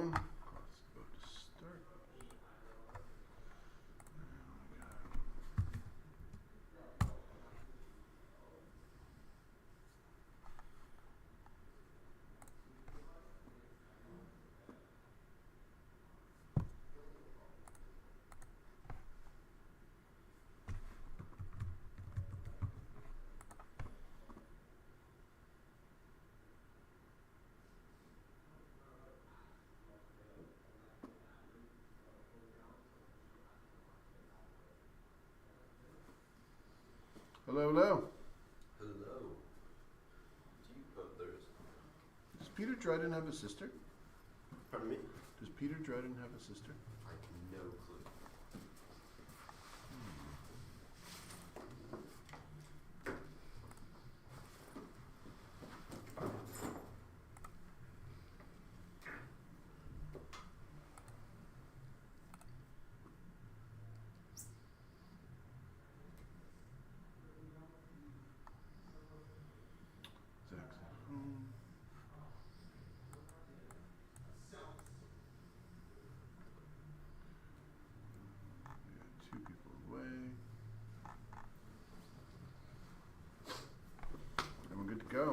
going. Let's go to start. Hello, hello. Hello. Do you, oh, there is. Does Peter Dryden have a sister? Pardon me? Does Peter Dryden have a sister? I have no clue. Zach's at home. We got two people away. And we're good to go.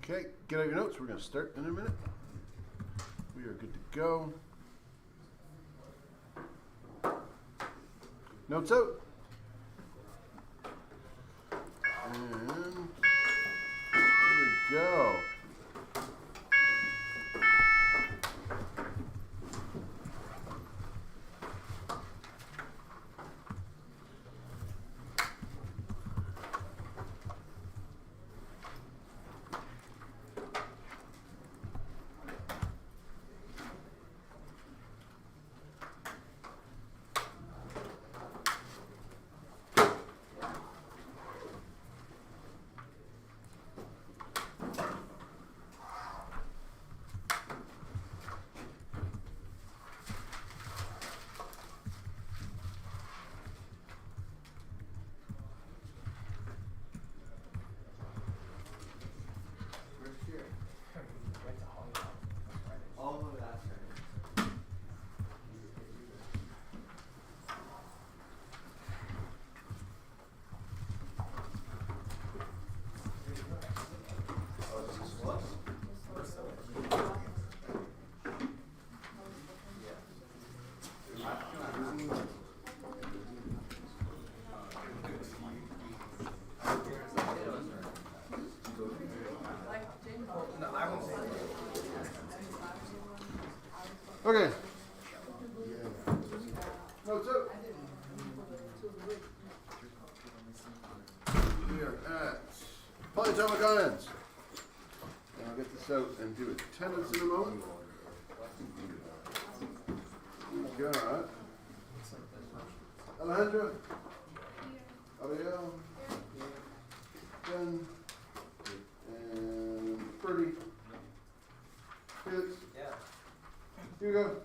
Okay, get out your notes. We're going to start in a minute. We are good to go. Notes out. And there we go. Oh, that's right. Oh, this is what? polyatomic ions. And I'll get this out and do attendance in a moment. We got Alejandra, Ariel, Jen, and Bertie, Felix, Yeah. Hugo,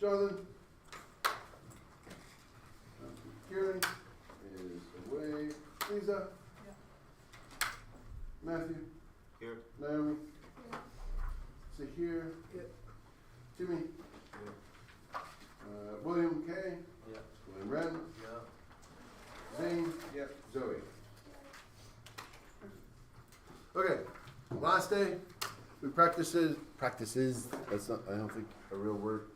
Jonathan, Kieran is away, Lisa, Matthew, Here. Naomi, Sahir, Jimmy, William K, Yeah. William Wren, Yeah. Zane, Yeah. Zoe. Okay, last day, we practices, that's not, I don't think a real word.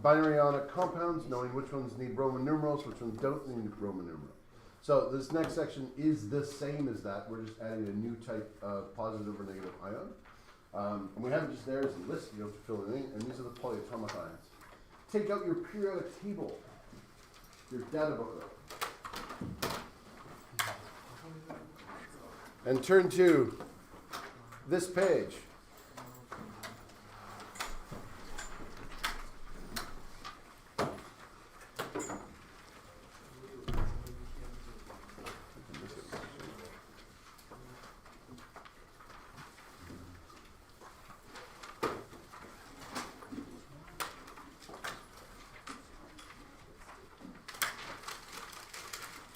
Binary ionic compounds, knowing which ones need Roman numerals, which ones don't need Roman numerals. So this next section is the same as that, we're just adding a new type of positive or negative ion. And we have it just there as a list, you don't have to fill it in, and these are the polyatomic ions. Take out your periodic table, your data booklet, and turn to this page.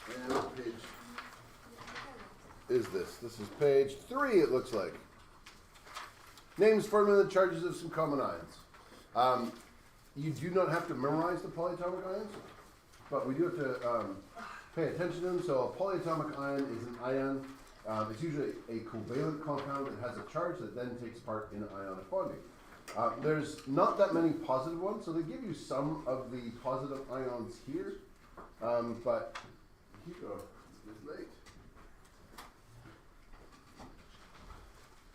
And what page is this? This is page 3, it looks like. Names, formula, and charges of some common ions. You do not have to memorize the polyatomic ions, but we do have to pay attention to them. So a polyatomic ion is an ion. It's usually a covalent compound that has a charge that then takes part in ionic bonding. There's not that many positive ones, so they give you some of the positive ions here, but Hugo is late.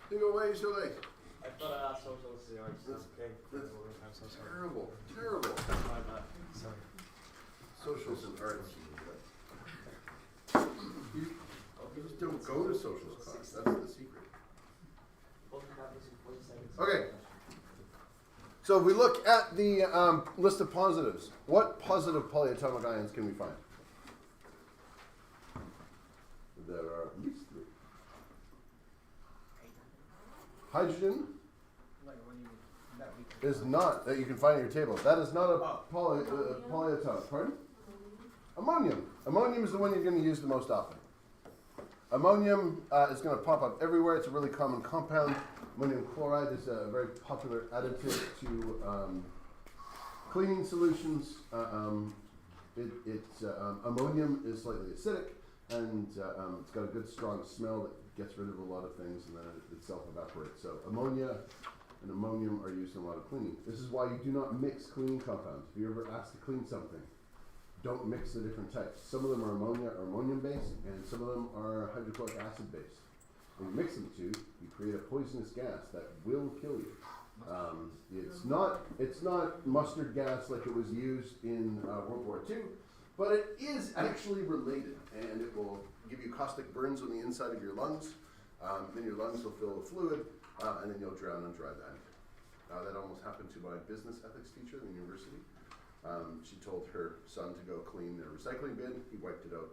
Hugo, why are you so late? I thought I asked social zero. That's- Okay. that's I'm so sorry. Terrible, terrible. That's my bad. Sorry. Socials and arts. You just don't go to socials class, that's the secret. Okay. So if we look at the list of positives, what positive polyatomic ions can we find? There are at least 3. Hydrogen is not, that you can find in your table. That is not a polyatomic. Pardon? Ammonium. Ammonium is the one you're going to use the most often. Ammonium is going to pop up everywhere. It's a really common compound. Ammonium chloride is a very popular additive to cleaning solutions. Ammonium is slightly acidic, and it's got a good strong smell that gets rid of a lot of things, and then it itself evaporates. So ammonia and ammonium are used in a lot of cleaning. This is why you do not mix cleaning compounds. If you're ever asked to clean something, don't mix the different types. Some of them are ammonia or ammonium based, and some of them are hydrochloric acid based. When you mix them two, you create a poisonous gas that will kill you. It's not mustard gas like it was used in World War II, but it is actually related, and it will give you caustic burns on the inside of your lungs. Then your lungs will fill with fluid, and then you'll drown on dry land. That almost happened to my business ethics teacher in the university. She told her son to go clean their recycling bin. He wiped it out,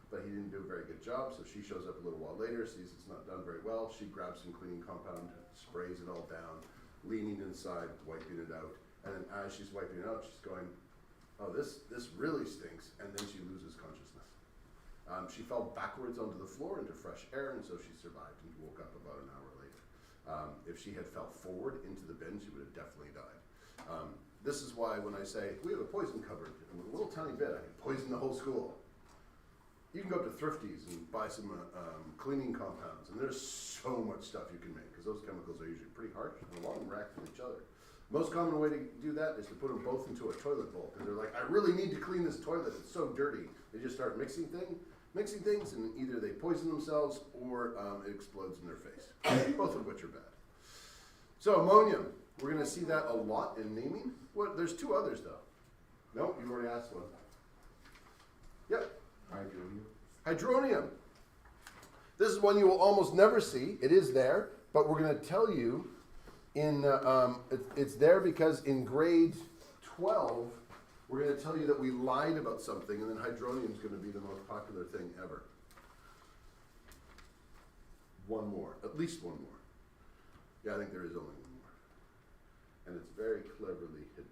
but he didn't do a very good job. So she shows up a little while later, sees it's not done very well. She grabs some cleaning compound, sprays it all down, leaning inside, wiping it out. And then as she's wiping it out, she's going, "Oh, this really stinks." And then she loses consciousness. She fell backwards onto the floor into fresh air, and so she survived and woke up about an hour later. If she had fell forward into the bin, she would have definitely died. This is why when I say, we have a poison cupboard, and with a little tiny bit, I can poison the whole school. You can go up to Thrifty's and buy some cleaning compounds, and there's so much stuff you can make, because those chemicals are usually pretty harsh, and a lot of them react with each other. Most common way to do that is to put them both into a toilet bowl, because they're like, I really need to clean this toilet, it's so dirty. They just start mixing things, and either they poison themselves, or it explodes in their face, both of which are bad. So ammonium. We're going to see that a lot in naming. There's 2 others, though. No, you already asked one. Yep. Hydronium. Hydronium. This is one you will almost never see. It is there, but we're going to tell you it's there because in grade 12, we're going to tell you that we lied about something, and then hydronium is going to be the most popular thing ever. One more, at least one more. Yeah, I think there is only one more. And it's very cleverly hidden.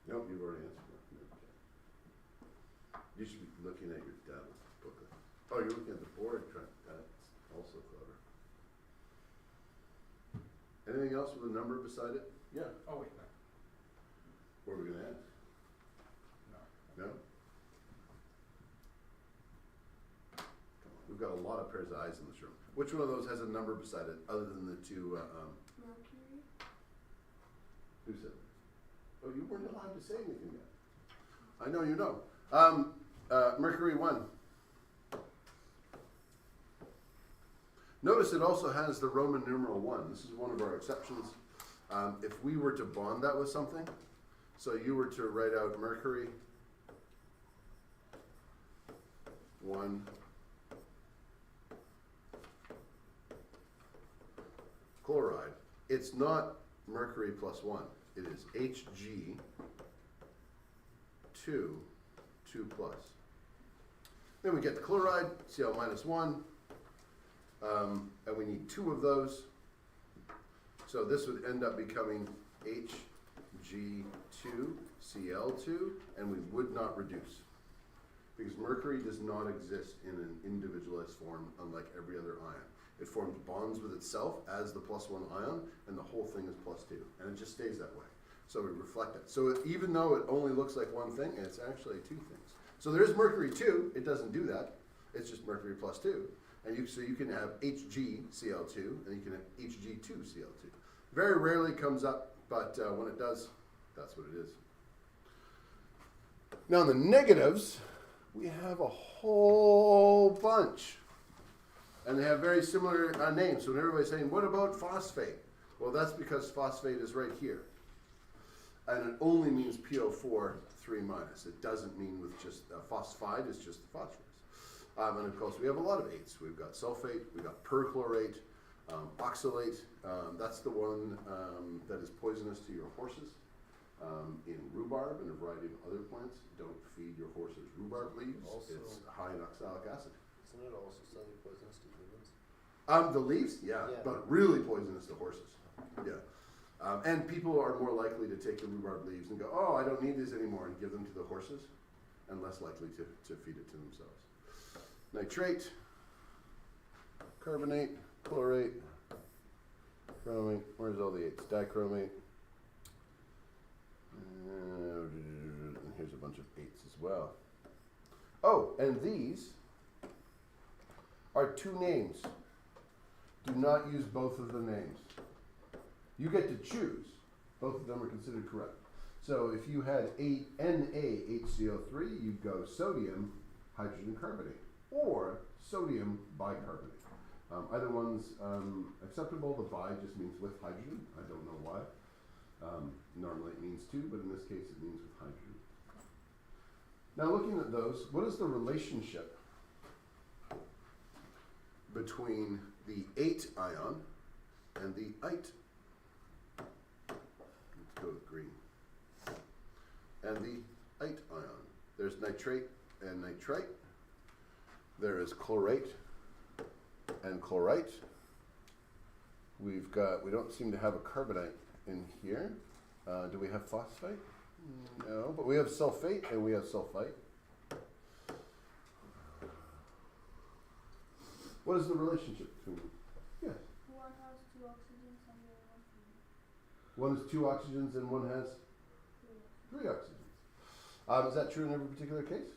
Nope, you've already answered that. Okay. You should be looking at your data booklet. Oh, you're looking at the board track. That's also clever. Anything else with a number beside it? Yeah. Oh, wait, no. What are we going to ask? No. No? Come on. We've got a lot of pairs of eyes in this room. Which one of those has a number beside it other than the two? Mercury? Who said that? Oh, you weren't allowed to say anything yet. I know you know. Mercury 1. Notice it also has the Roman numeral 1. This is one of our exceptions. If we were to bond that with something, so you were to write out Mercury 1 chloride, it's not mercury plus 1. It is Hg 2 plus. Then we get the chloride, Cl minus 1, and we need 2 of those. So this would end up becoming Hg2Cl2, and we would not reduce. Because mercury does not exist in an individualized form unlike every other ion. It forms bonds with itself as the plus 1 ion, and the whole thing is plus 2. And it just stays that way. So we reflect it. So even though it only looks like one thing, it's actually 2 things. So there is mercury 2. It doesn't do that. It's just mercury plus 2. And so you can have HgCl2, and you can have Hg2Cl2. Very rarely comes up, but when it does, that's what it is. Now in the negatives, we have a whole bunch. And they have very similar names. So when everybody's saying, what about phosphate? Well, that's because phosphate is right here. And it only means PO4 3 minus. It doesn't mean with just phosphide, it's just the phosphorus. And of course, we have a lot of 8s. We've got sulfate, we've got perchlorate, oxalate. That's the one that is poisonous to your horses. In rhubarb and a variety of other plants, don't feed your horses rhubarb leaves. Also, it's high in oxalic acid. Isn't it also slightly poisonous to humans? The leaves, yeah, Yeah. but really poisonous to horses. Yeah. And people are more likely to take the rhubarb leaves and go, oh, I don't need these anymore, and give them to the horses, and less likely to feed it to themselves. Nitrate, carbonate, chlorate, chromate, where's all the 8s? Dichromate. And here's a bunch of 8s as well. Oh, and these are 2 names. Do not use both of the names. You get to choose. Both of them are considered correct. So if you had NaHCO3, you'd go sodium hydrogen carbonate or sodium bicarbonate. Either one's acceptable. The bi just means with hydrogen. I don't know why. Normally it means 2, but in this case it means with hydrogen. Now looking at those, what is the relationship between the 8 ion and the 8? Let's go with green. And the 8 ion. There's nitrate and nitrite. There is chlorate and chlorite. We don't seem to have a carbonate in here. Do we have phosphate? No, but we have sulfate and we have sulfite. What is the relationship between them? Yes. One has 2 oxygens and the other One has 2 oxygens and one has 3 oxygens. Is that true in every particular case?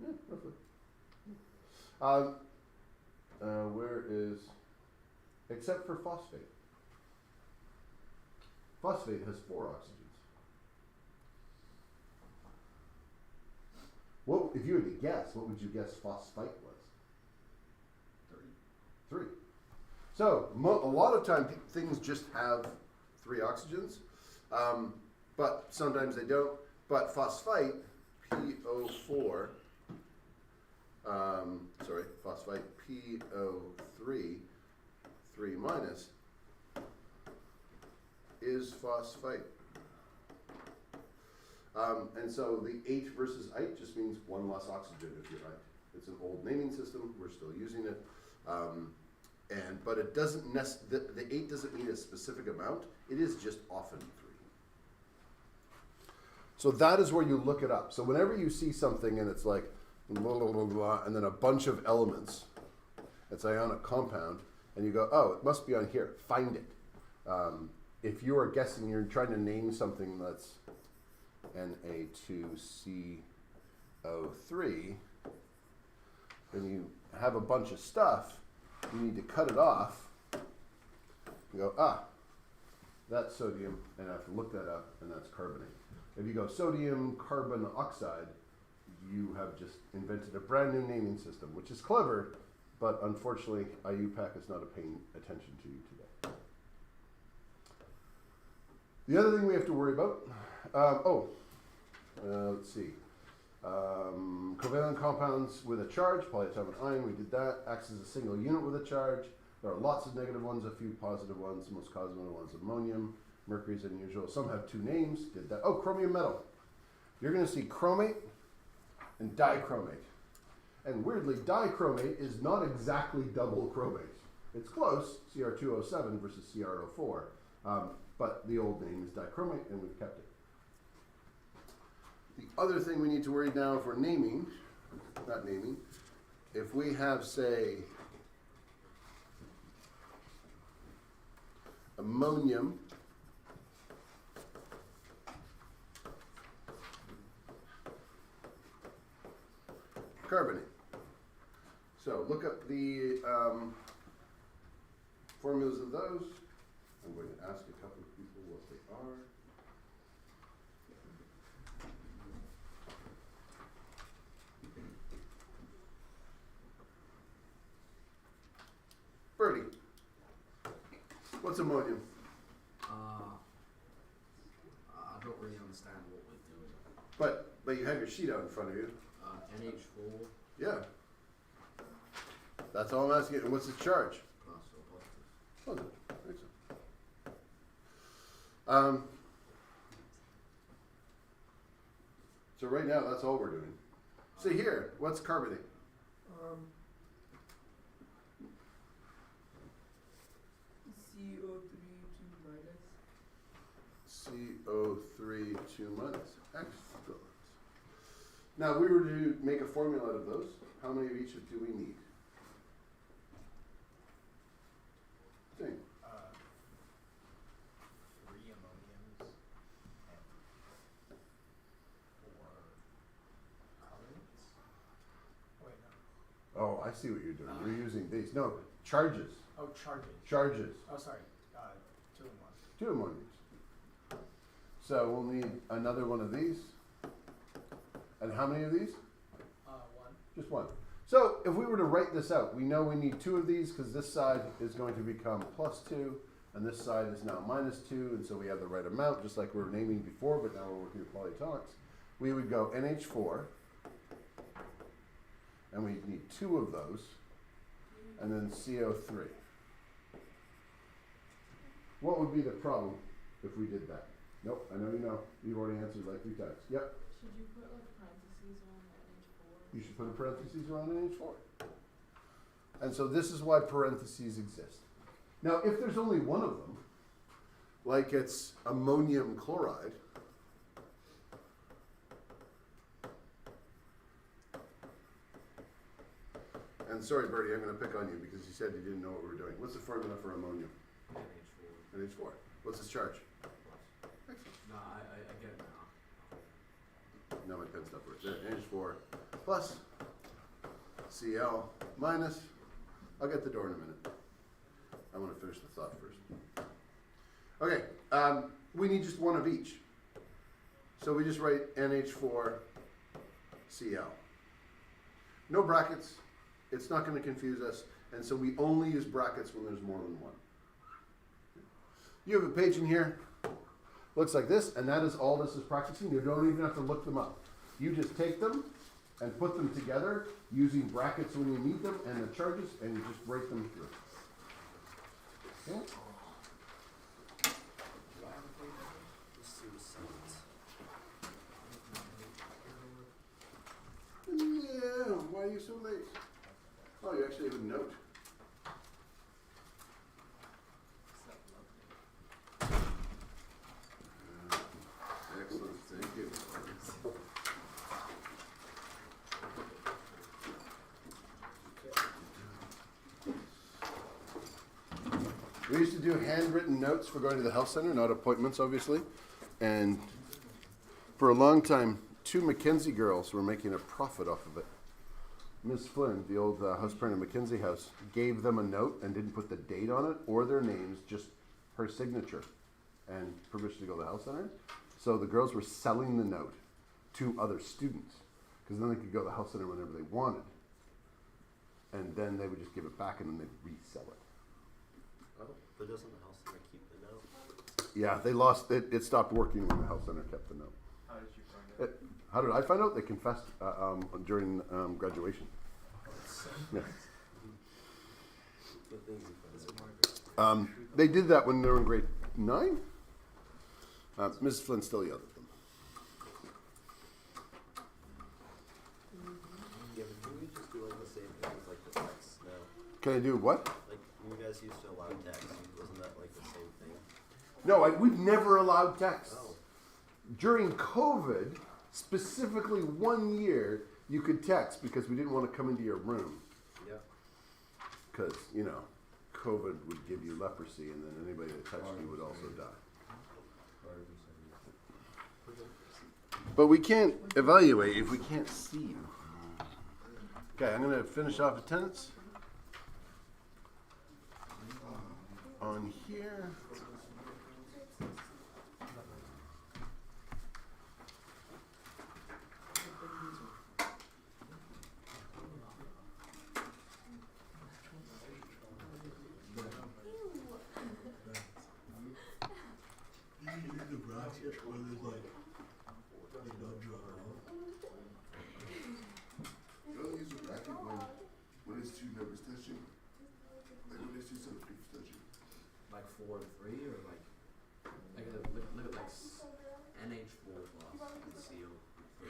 Yeah, roughly. Where is, except for phosphate. Phosphate has 4 oxygens. What, if you were to guess, what would you guess phosphite was? 3. So, a lot of time things just have 3 oxygens, but sometimes they don't. But phosphite, PO4, phosphite PO3, 3 minus, is phosphite. And so the 8 versus ite just means one less oxygen if you're ite. It's an old naming system, we're still using it. But it doesn't the 8 doesn't mean a specific amount, it is just often 3. So that is where you look it up. So whenever you see something and it's like blah, blah, blah, blah, and then a bunch of elements, it's ionic compound, and you go, oh, it must be on here, find it. If you are guessing, you're trying to name something that's Na2CO3, and you have a bunch of stuff, you need to cut it off. You go, that's sodium, and I have to look that up, and that's carbonate. If you go sodium carbon oxide, you have just invented a brand new naming system, which is clever, but unfortunately, IUPAC is not paying attention to you today. The other thing we have to worry about, let's see. Covalent compounds with a charge, polyatomic ion, we did that, acts as a single unit with a charge. There are lots of negative ones, a few positive ones, the most common ones ammonium. Mercury is unusual. Some have 2 names, did that. Oh, chromium metal. You're going to see chromate and dichromate. And weirdly, dichromate is not exactly double chromate. It's close, Cr2O7 versus Cr04. But the old name is dichromate, and we've kept it. The other thing we need to worry now for naming, if we have, say, ammonium carbonate. So look up the formulas of those. I'm going to ask a couple of people what they are. Birdie, what's ammonium? I don't really understand what we're doing. But you have your sheet out in front of you. NH4 Yeah. That's all I'm asking. And what's the charge? plus or positive. Oh, I think so. So right now, that's all we're doing. See here, what's carbonate? CO3 2 minus. Excellent. Now, if we were to make a formula out of those, how many of each do we need? Think. 3 ammoniums and 4 carbonates. Wait, no. Oh, I see what you're doing. You're using these. No, charges. Oh, charges. Charges. Oh, sorry. 2 and 1. 2 ammoniums. So we'll need another one of these. And how many of these? 1. Just one. So if we were to write this out, we know we need 2 of these because this side is going to become +2 and this side is now -2, and so we have the right amount, just like we were naming before, but now we're working with polyatomics. We would go NH4, and we need 2 of those, and then CO3. What would be the problem if we did that? Nope, I know you know. You've already answered like 3 times. Yep. Should you put like parentheses around that NH4? You should put a parentheses around NH4. And so this is why parentheses exist. Now, if there's only one of them, like it's ammonium chloride, and sorry, Bertie, I'm going to pick on you because you said you didn't know what we were doing. What's the formula for ammonium? NH4 NH4. What's its charge? plus. No, I get it now. Now my pen stopped working. There, NH4 plus Cl minus. I'll get the door in a minute. I want to finish the thought first. Okay, we need just one of each. So we just write NH4 Cl. No brackets. It's not going to confuse us. And so we only use brackets when there's more than one. You have a page in here. Looks like this, and that is all this is practicing. You don't even have to look them up. You just take them and put them together using brackets when you need them and the charges, and you just break them through. Okay? Let's see the sentence. Yeah, why are you so late? Oh, you actually have a note. Excellent, thank you. We used to do handwritten notes for going to the health center, not appointments, obviously. And for a long time, 2 Mackenzie girls were making a profit off of it. Miss Flynn, the old house parent of Mackenzie House, gave them a note and didn't put the date on it or their names, just her signature and permission to go to the health center. So the girls were selling the note to other students because then they could go to the health center whenever they wanted. And then they would just give it back and then they'd resell it. Oh, but doesn't the health center keep the note? Yeah, they lost it. It stopped working when the health center kept the note. How did you find it? How did I find out? They confessed during graduation. Yeah. Good things you find out. They did that when they were in grade 9. Mrs. Flynn still yelled at them. Yeah, but can we just do like the same things like the text now? Can I do what? Like, you guys used to allow text, wasn't that like the same thing? No, we've never allowed text. Oh. During COVID, specifically 1 year, you could text because we didn't want to come into your room. Yeah. Because, COVID would give you leprosy and then anybody that touched you would also die. But we can't evaluate if we can't see you. Okay, I'm going to finish off attendance. On here. Don't use a bracket when it's 2 numbers touching. Like when it's 2 subgroups touching. Like 4 and 3, or like look at like NH4 plus and CO3.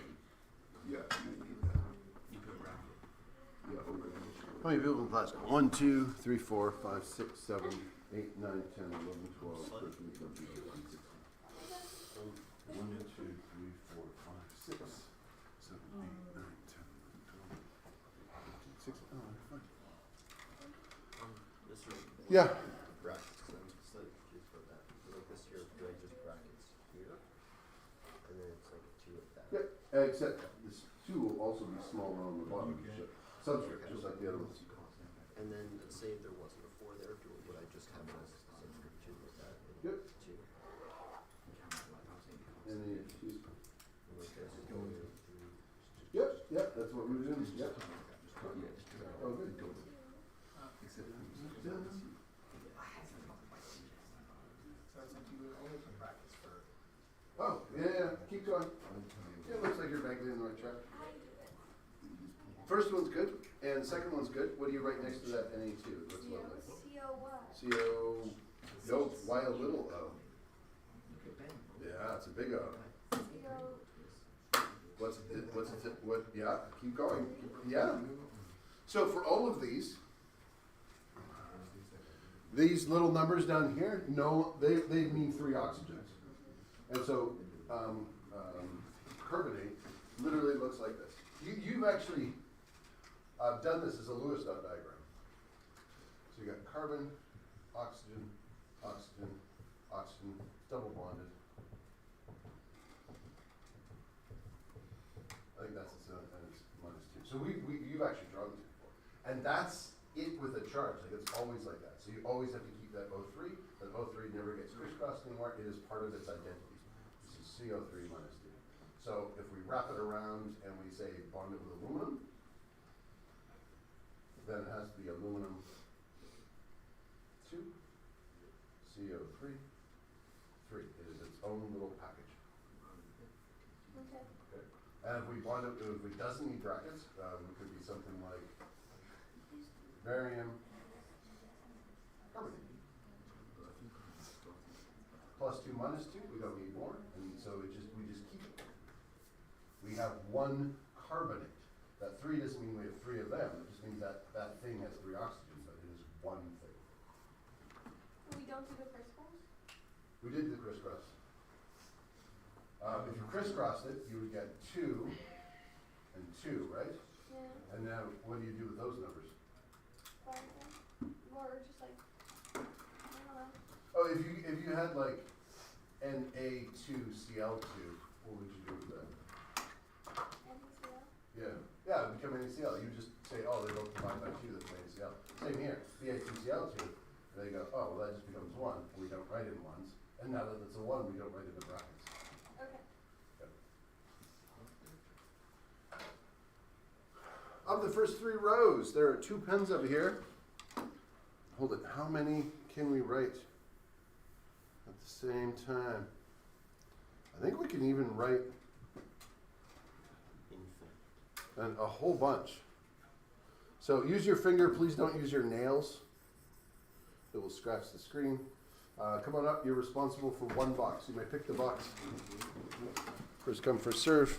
Yeah, you need that. You put bracket. Yeah, over there. How many people in class? 1, 2, 3, 4, 5, 6, 7, 8, 9, 10, 11, 12, 13, 14, 15, 16. 1, 2, 3, 4, 5, 6, 7, 8, 9, 10, 12, 15, 16. Oh, fine. This year, Yeah. brackets, so just for that. So like this year, do I just brackets here? And then it's like 2 of that. Yeah, except this 2 will also be smaller on the bottom. Subscript, just like the other ones. And then say if there wasn't a 4 there, would I just have it as subscript 2 with that? And Yep. 2. And then you choose. And like this, go here, 3. Yep, that's what we're doing. Yep. Oh, good. So it's like you would only put brackets for. Oh, yeah, keep going. Yeah, it looks like you're vaguely in the right track. First one's good, and the second one's good. What do you write next to that NA2? What's lovely? CO what? CO, no, why a little O? Yeah, it's a big O. CO. What, yeah, keep going. Yeah. So for all of these little numbers down here, no, they mean 3 oxygens. And so, carbonate literally looks like this. You've actually done this as a Lewis dot diagram. So you got carbon, oxygen, oxygen, oxygen, double bonded. I think that's its own, and it's -2. So you've actually drawn this before. And that's it with a charge. Like it's always like that. So you always have to keep that O3. That O3 never gets crisscrossed anymore. It is part of its identity. This is CO3 -2. So if we wrap it around and we say bond it with aluminum, then it has to be aluminum 2, CO3, 3. It is its its own little package. Okay. Okay. And if we want it, if it doesn't need brackets, it could be something like barium carbonate. Plus 2 minus 2, we don't need more, and so we just keep it. We have one carbonate. That 3 doesn't mean we have 3 of them, it just means that that thing has 3 oxygens, but it is one thing. We don't do the crystals? We did the crisscross. If you crisscrossed it, you would get 2 and 2, right? Yeah. And now, what do you do with those numbers? Fine. Or just like, I don't know. Oh, if you had like Na2Cl2, what would you do with that? NaCl? Yeah, it would become NaCl. You just say, oh, they both combine by 2, that's NaCl. Same here, Na2Cl2. They go, oh, well, that just becomes 1. We don't write in ones. And now that it's a 1, we don't write in the brackets. Okay. Of the first 3 rows, there are 2 pens over here. Hold it, how many can we write at the same time? I think we can even write a whole bunch. So use your finger, please don't use your nails. It will scratch the screen. Come on up, you're responsible for 1 box. You may pick the box. First come, first serve.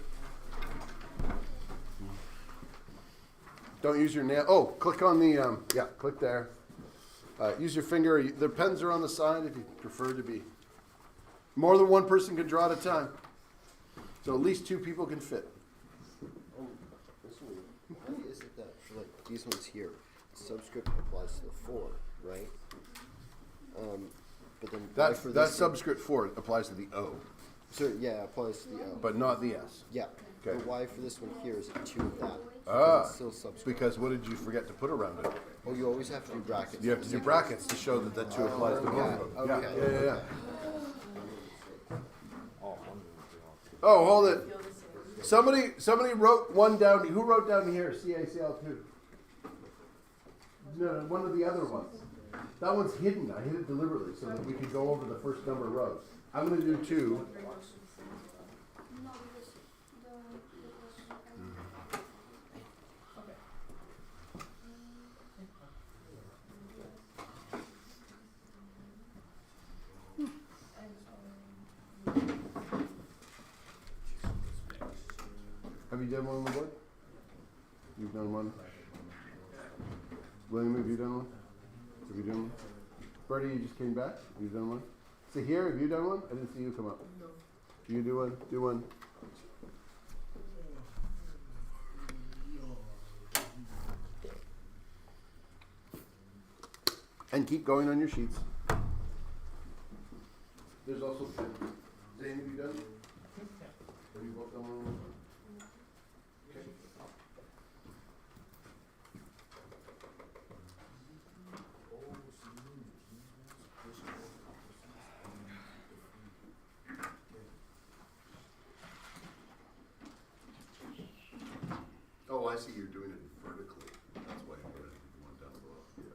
Don't use your nail. Oh, click on the, click there. Use your finger. The pens are on the side if you prefer to be. More than 1 person can draw at a time. So at least 2 people can fit. This one, why is it that for like these ones here, subscript applies to the 4, right? But then why for That this subscript 4 applies to the O, one, so yeah, it applies to the O. but not the S. Yeah. Okay. But why for this one here is it 2 of that? Ah, It's still subscript. because what did you forget to put around it? Oh, you always have to do brackets. You have to do brackets to show that that 2 applies to both of them. Okay. Yeah. Oh, hold it. Somebody wrote 1 down. Who wrote down here? CaCl2. No, one of the other ones. That one's hidden. I hid it deliberately so that we could go over the first number of rows. I'm going to do 2. No, because Have you done one on the board? You've done one? William, have you done one? Have you done one? Bertie, you just came back? You've done one? See here, have you done one? I didn't see you come up. You do one? Do one. And keep going on your sheets. There's also Zane, have you done? Have you both done one? Okay. Oh, I see. You're doing it vertically. That's why you put it one down below. Yeah.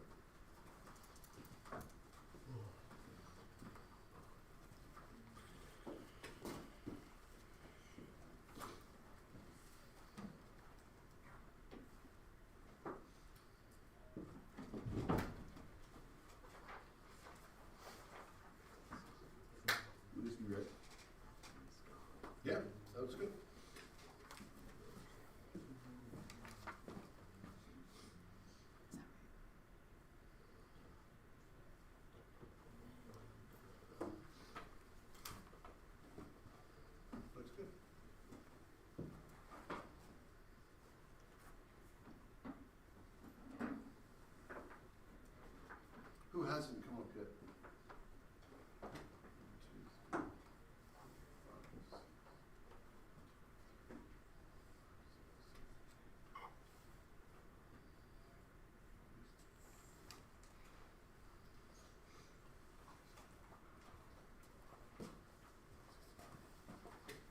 Would this be right? Yeah, that was good. Looks good. Who hasn't come up yet?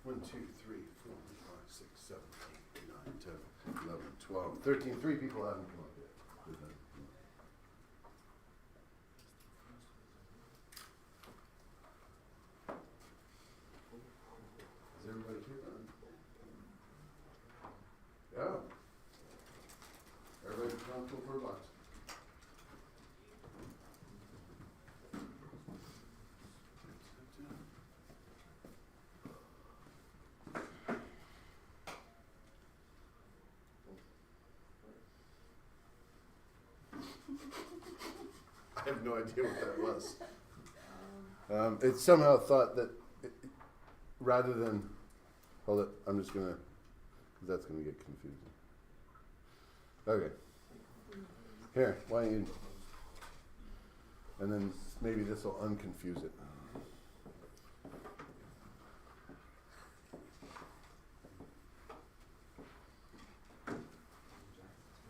1, 2, 3, 4, 5, 6. One, 2, 3, 4, 5, 6, 7, 8, 9, 10, 11, 12, 13. 3 people haven't come up yet. Good night. I have no idea what that was. It somehow thought that rather than, hold it, I'm just gonna, cause that's gonna get confusing. Okay. Here, why don't you, and then maybe this will unconfuse it.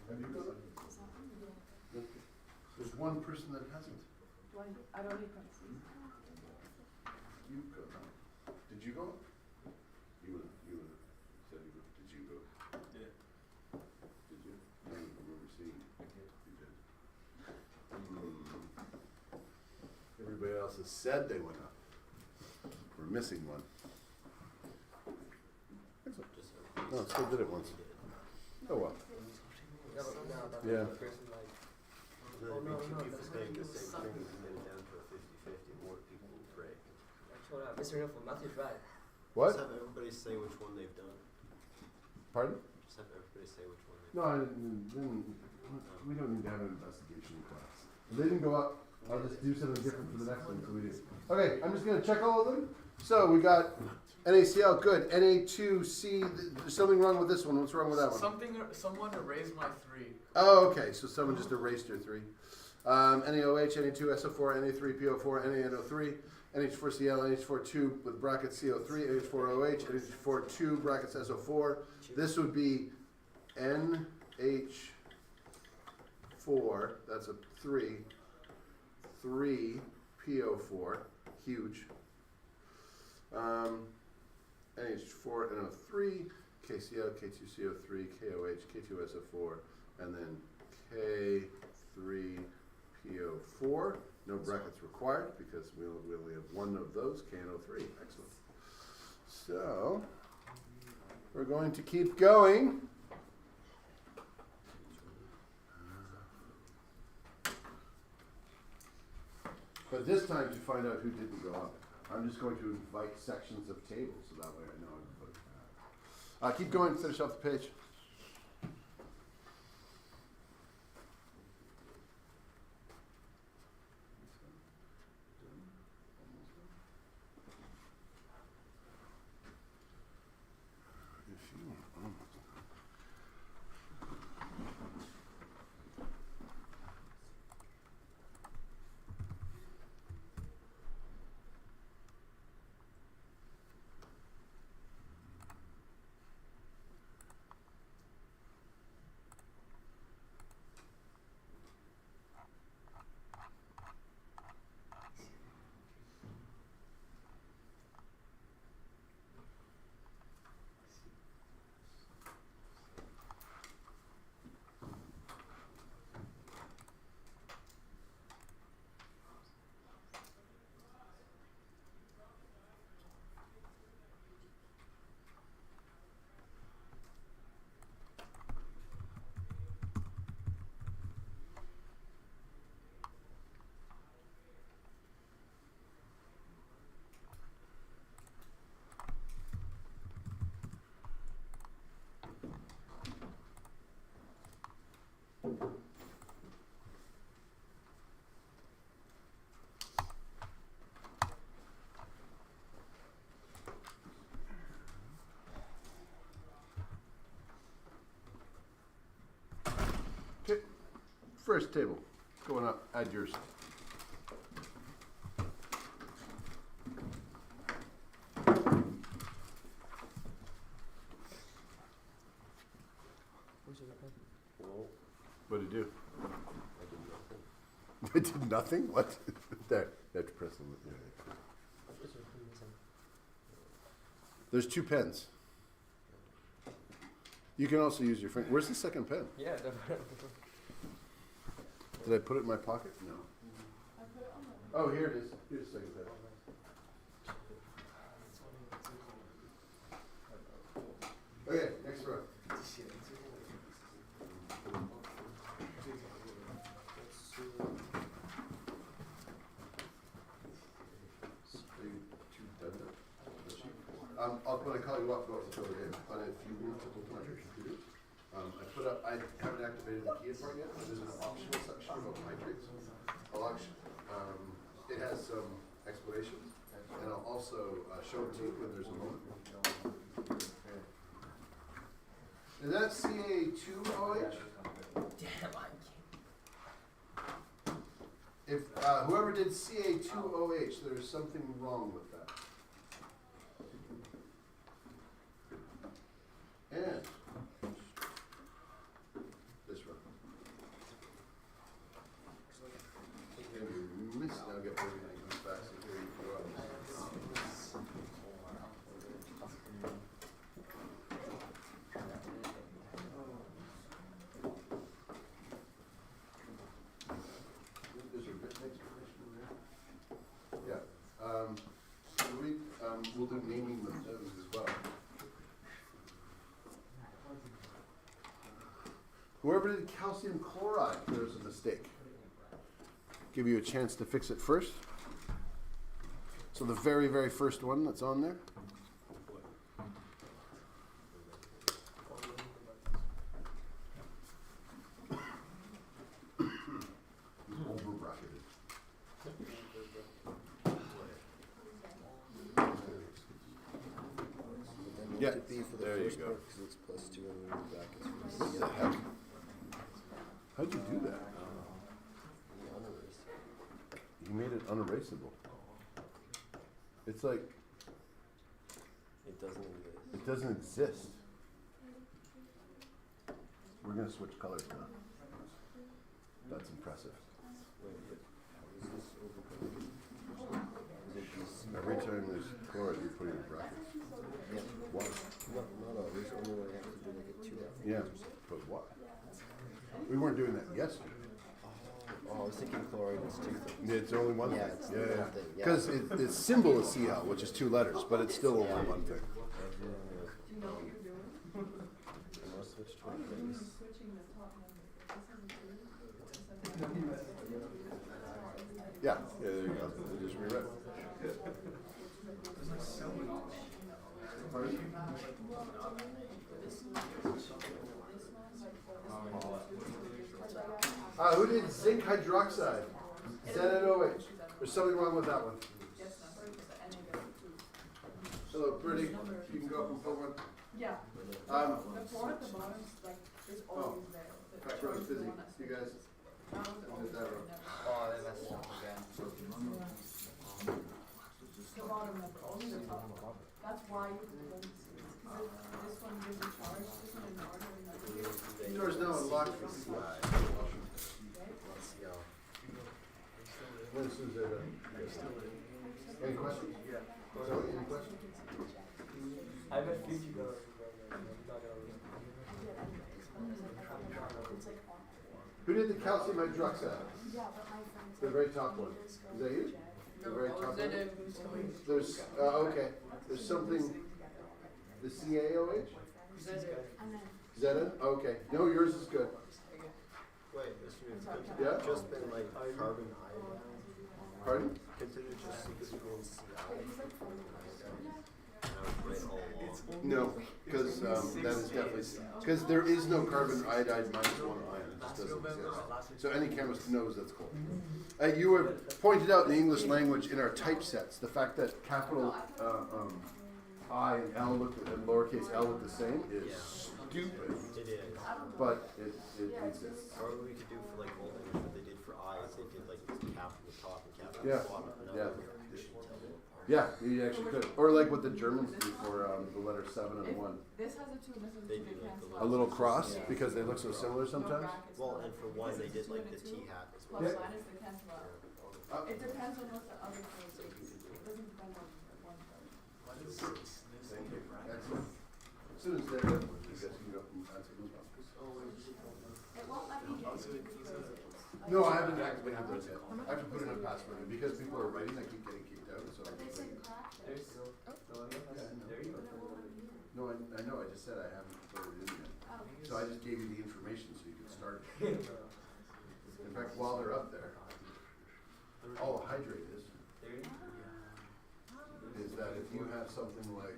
Have you got it? There's one person that hasn't. Why, I don't need parentheses. You go. Did you go? You said you go. Did you go? Yeah. Did you? I don't remember seeing. You did. Everybody else has said they went up. We're missing one. Excellent. No, it still did it once. Oh well. Yeah. Then it'd be two people saying the same thing and then down to a 50-50, more people will break. Mr. Hilful, Matthew's right. What? Just have everybody say which one they've done. Pardon? Just have everybody say which one they've No, I didn't. We don't need to have an investigation class. If they didn't go up, I'll just do something different for the next one until we do. Okay, I'm just gonna check all of them. So we got NaCl, good. Na2C, there's something wrong with this one. What's wrong with that one? Someone erased my 3. Oh, okay. So someone just erased your 3. NaOH, Na2SO4, Na3PO4, NaNO3, NH4Cl, NH42 with brackets CO3, NH4OH, NH42 brackets SO4. This would be NH4, that's a 3, 3PO4, huge. NH4NO3, KCl, K2CO3, KOH, K2SO4, and then K3PO4. No brackets required because we only have one of those, KNO3. Excellent. So, we're going to keep going. But this time to find out who didn't go up. I'm just going to invite sections of tables so that way I know I'm putting that. Keep going, finish off the page. Okay, first table, going up, add yours. Well, What did you do? I did nothing. I did nothing? What? There, you have to press the yeah. There's 2 pens. You can also use your finger. Where's the second pen? Yeah, definitely. Did I put it in my pocket? No. I put it on the. Oh, here it is. Here's the second pen. Okay, next row. When I call you up, go up to over here. But if you want to open up your computer, I haven't activated the key part yet, but there's an optional section about nitrates. I'll auction. It has some explanation, and I'll also show it to you when there's a moment. Is that CA2OH? Damn, I can't. If whoever did CA2OH, there's something wrong with that. And this one. And you missed. Now get everything as fast as here you go up. There's a written explanation in there. Yeah. So we'll do naming of those as well. Whoever did calcium chloride, there's a mistake. Give you a chance to fix it first. So the very, very first one that's on there. Over bracketed. Yeah, To be for the there you first go. part, 'cause it's plus 2 and then brackets for What the the heck? How'd you do that? You made it unerasable. It's like It doesn't exist. it doesn't exist. We're gonna switch colors now. That's impressive. Wait, but how is this over bracketed? Is it just Every time there's chloride, you put it in brackets. yeah. Why? Not always, only when I have to do like a 2 Yeah, but why? We weren't doing that yesterday. Oh, I was thinking chloride was 2 things. It's only one Yeah, thing. it's the one thing, yeah. Because its symbol is CL, which is 2 letters, but it's still only one thing. Do you know what you're doing? I must switch to a You're place. switching the top number. Yeah, there you go. They just rewrote. Pardon? Who did zinc hydroxide? ZNOH. There's something wrong with that one. Hello, pretty. You can go up and put one. Yeah, the four at the bottom, like, is always there. The Back row is first busy. one that's- You guys, that one's did always that there, row. never- Oh, they messed up again. The bottom number, only the top. That's why you put them, because this one gives you charge, this one is not having that here, doors now unlocked for CI. right? When Susan, any questions? Zoe, any questions? I bet future goes. Who did the calcium hydroxide? The very top one. Is that you? The very top one? There's, okay. There's something, the CaOH? Is that it? Okay. No, yours is good. Wait, this means could Yeah? it just been like carbon iodide? Pardon? Consider it just secret CI. And I was right all along. No, because that is definitely, because there is no carbon iodide minus 1 ion. It just doesn't exist. So any chemist knows that's cool. You were pointed out in the English language in our typesets, the fact that capital I and L look and lowercase l look the same is stupid, It is. but it exists. Or what we could do for like old English, what they did for I is they did like this cap on the top and cap on Yeah, the bottom. And that yeah. way you should tell them apart. Yeah, you actually could. Or like what the Germans do for the letter 7 and 1. This has a two, this has a They two, do they like cancel the out. A little cross, Yeah. because they look so similar sometimes. Well, and for one, they did like the T hat as well. Plus Yeah. minus they cancel out. It depends on what the other code is. It doesn't depend on one code. Thank you. Excellent. As soon as they're done, you guys can go up and answer those questions. It won't let me get to because No, I haven't activated those yet. I have to put in a password, and because people are writing, I keep getting kicked out, so. But they said practice. No, I know, I just said I haven't put it in yet. Oh. So I just gave you the information so you could start it. In fact, while they're up there, all a hydrate is that if you have something like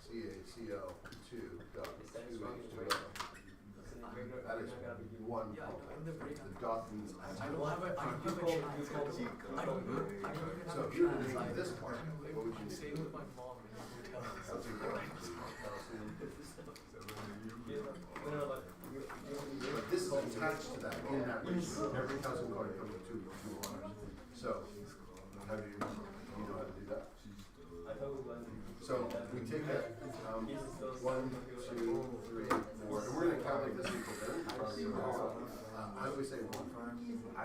CaCl2.2H2O, That is one Yeah, pulp. I'm the break. The dot means I acid. don't have a. I don't have a chance. I don't know. I don't even So have a if you were to chance. make this part, what would you I'm do? staying with my mom in a hotel. Calcium chloride, calcium. But this is attached to that in that ratio. Every calcium chloride comes with two waters. So, how do you know how to do that? So we take that, 1, 2, 3, 4, and we're gonna count like this equal then. How do we say 1? I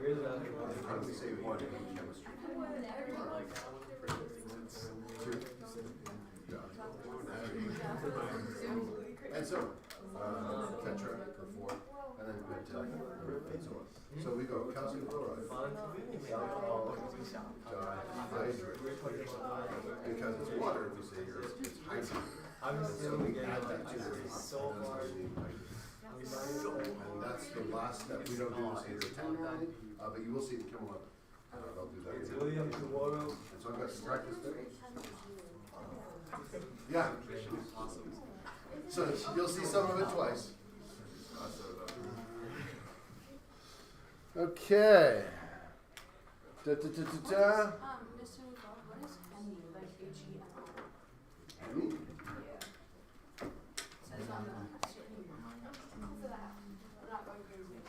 really don't think How do we say 1 in chemistry? 2. And so, tetra for 4, and then pentyl and so on. So we go calcium chloride, dihydrate. Because it's water, we say here it's hydrogen. I'm just So feeling we add that to the it's so hard. and that's the last step. We don't do this here technically, but you will see the Chem 11. I'll do that. It's William tomorrow. And so I've got some practice there. Yeah. So you'll see some of it twice. Okay. Da, da, da, da, da. Mr. Nicole, what is Hemi, like H-E-M-I? Hemi? Yeah. Says on the sheet. For that. I'm not going crazy.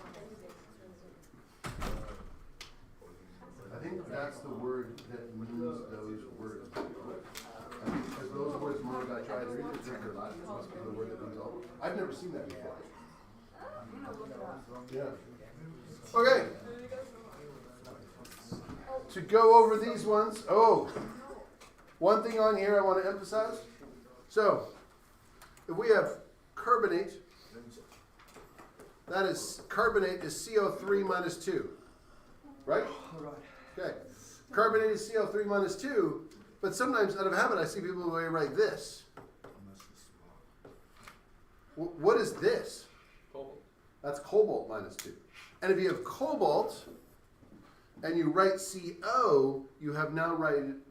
I think that's the word that means those words. Because those words monoditriazine is Greek or Latin, it must be the word that means all. I've never seen that before. I'm gonna look it up. Yeah. Okay. To go over these ones, one thing on here I want to emphasize. So, if we have carbonate, that is, carbonate is CO3 minus 2. Right? Okay. Carbonate is CO3 minus 2, but sometimes out of habit I see people who write this. What is this? Cobalt. That's cobalt minus 2. And if you have cobalt and you write CO, you have now written,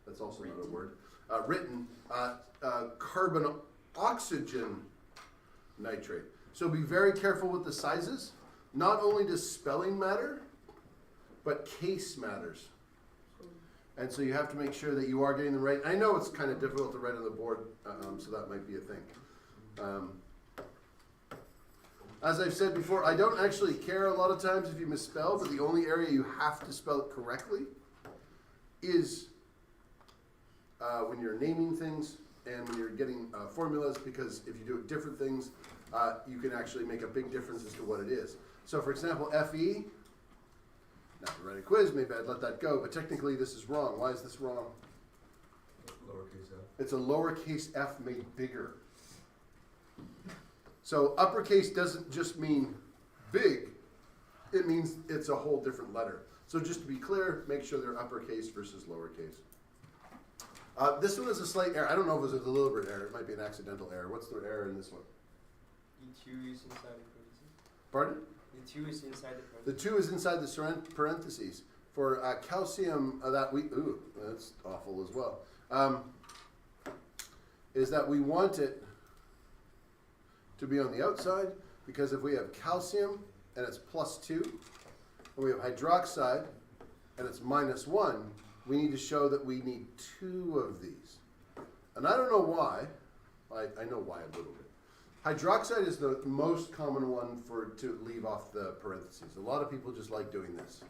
that's also not a word, written carbon oxygen nitrate. So be very careful with the sizes. Not only does spelling matter, but case matters. And so you have to make sure that you are getting them right. I know it's kind of difficult to write on the board, so that might be a thing. As I've said before, I don't actually care a lot of times if you misspell, but the only area you have to spell it correctly is when you're naming things and when you're getting formulas, because if you do it different things, you can actually make a big difference as to what it is. So for example, FE, now to write a quiz, maybe I'd let that go, but technically this is wrong. Why is this wrong? Lowercase f. It's a lowercase f made bigger. So uppercase doesn't just mean big, it means it's a whole different letter. So just to be clear, make sure they're uppercase versus lowercase. This one is a slight error. I don't know if it was a deliberate error. It might be an accidental error. What's the error in this one? The 2 is inside the parentheses. Pardon? The 2 is inside the The parentheses. 2 is inside the parentheses. For calcium, that's awful as well, is that we want it to be on the outside, because if we have calcium and it's +2, and we have hydroxide and it's -1, we need to show that we need 2 of these. And I don't know why. I know why a little bit. Hydroxide is the most common one to leave off the parentheses. A lot of people just like doing this.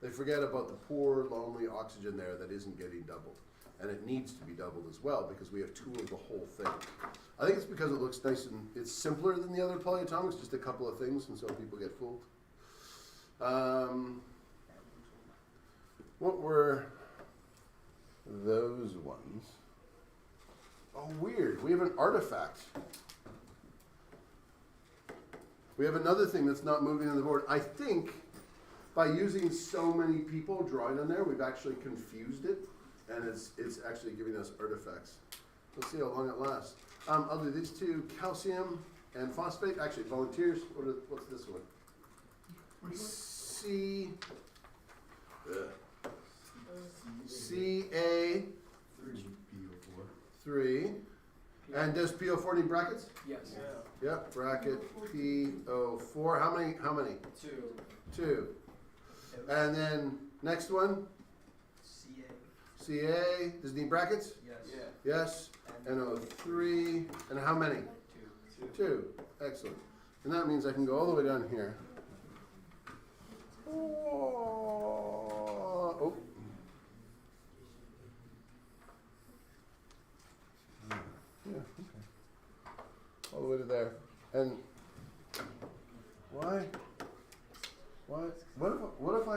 They forget about the poor, lonely oxygen there that isn't getting doubled. And it needs to be doubled as well, because we have 2 of the whole thing. I think it's because it looks nice and it's simpler than the other polyatomics, just a couple of things, and so people get fooled. What were those ones? Oh, weird. We have an artifact. We have another thing that's not moving on the board. I think by using so many people drawing on there, we've actually confused it, and it's actually giving us artifacts. We'll see how long it lasts. I'll do these 2, calcium and phosphate. Actually, volunteers, what's this one? CA3, And does PO4 need brackets? Yes. Yep, bracket PO4. How many? 2. 2. And then next one, CA. CA. Does it need brackets? Yes. Yes. NO3. And how many? 2. 2. Excellent. And that means I can go all the way down here. Oh. Yeah, okay. All the way to there. And why? What if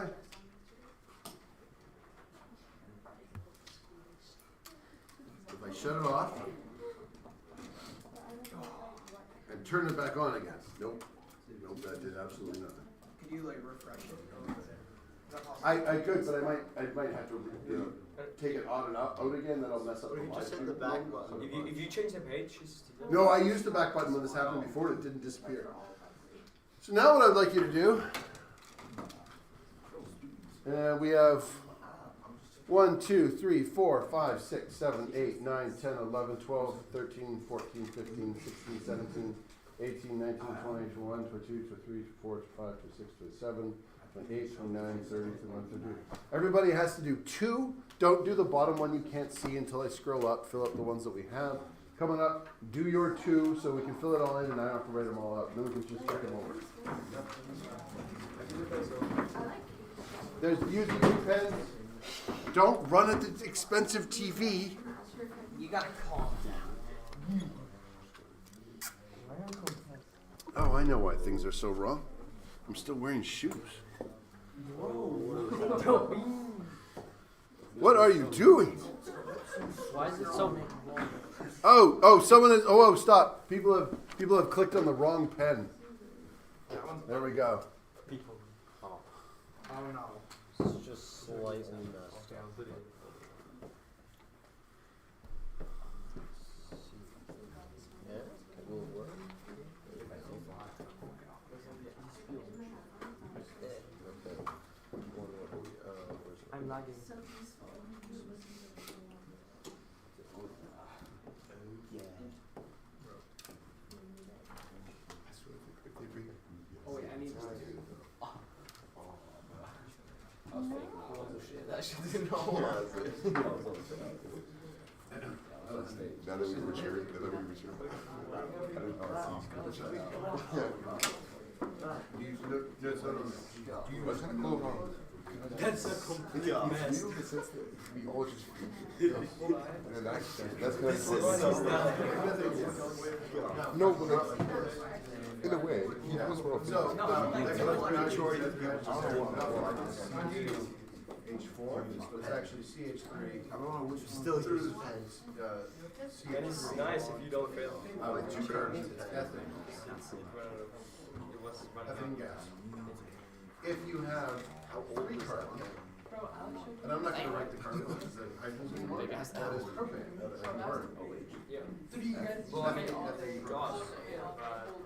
I shut it off and turn it back on again? Nope. Nope, that did absolutely nothing. Could you like refresh it? Is that possible? I could, but I might have to, take it on and out again. That'll mess up Or the you live just hit stream. the back button. If you change the page, it's still. No, I used the back button when this happened before. It didn't disappear. So now what I'd like you to do, we have 1, 2, 3, 4, 5, 6, 7, 8, 9, 10, 11, 12, 13, 14, 15, 16, 17, 18, 19, 20, 21, 22, 23, 24, 25, 26, 27, 28, 29, 30, 31, 32. Everybody has to do 2. Don't do the bottom one you can't see until I scroll up. Fill up the ones that we have. Coming up, do your 2 so we can fill it all in and I don't have to write them all out. Then we can just check them over. There's using 2 pens. Don't run at the expensive TV. You gotta calm down. Oh, I know why things are so wrong. I'm still wearing shoes. What are you doing? Why is it so? Someone is. Stop! People have clicked on the wrong pen. There we go. Oh no. It's just slicing the stuff. Yeah, it will work. I'm lagging. Oh wait, I need this. That shit didn't know. Now that we were sharing, I didn't know it's What's kind of cool about That's a complete mess. we all just and that's kind of no, but in a way, he was more So, majority of people just H4, but it's actually CH3. I don't know which Still through use pens. And it's nice if you don't fail. With 2 carbons, it's ethane. It was Ethane gas. If you have 3 carbons, and I'm not going to write the carbon, because the hydrogen one, that is propane, that is burn. Yeah. Well, I mean, ethane Gosh.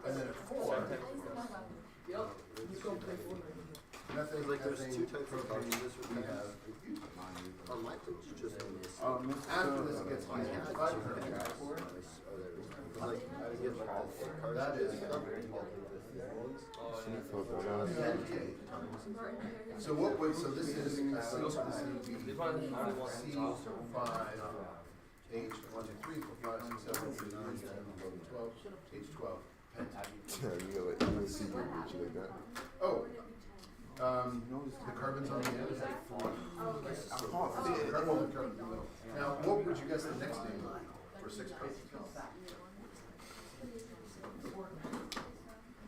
and then at 4, methane, Like there's ethane, 2 types of propane, cartridges for we pens. have. On my page, you just miss. After this gets I used, had 5 2 carbons. gas. Like, I get like the That is cartridges. So what would, so this is, this would be This one is only one on top. C5, H, 1, 2, 3, 4, 5, 6, 7, 8, 9, 10, 11, 12, H12, you'll see you like that. The carbons on the end, is that 4? Carbon and carbon below. Now, what would you guess the next name for 6 carbons?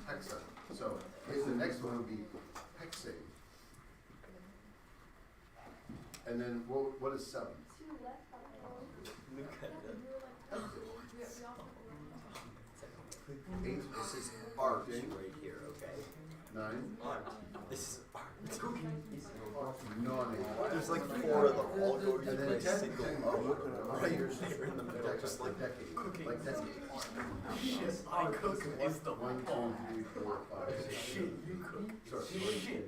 Hexa. So, the next one would be hexane. And then, what is 7? Look at that. 8, This is art right here, okay? 9, Art. This is art. non-8. There's like 4 of them all going And to then a 10, single 10 art. right here, Here in the middle, just like decade. Like decade. Shit, I cook is the 1, 2, 3, 4, 5, 6, 7. you cook. Sorry. Shit.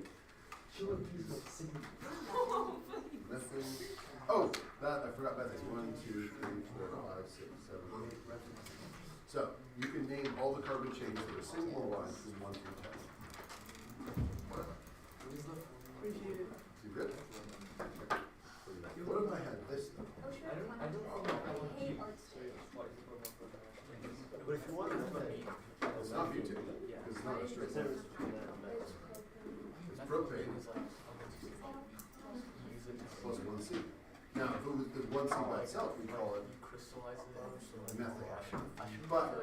Methane. Oh, that I forgot methods. 1, 2, 3, 4, 5, 6, 7, 8. So you can name all the carbon chains that are single line from 1 through 10. Appreciate it. You good? What if I had this though? Oh, sure. I hate art studios. But if you want to It's not butane, because it's not a straight line. It's propane plus 1C. Now, if it was the 1C by itself, we call it methane. But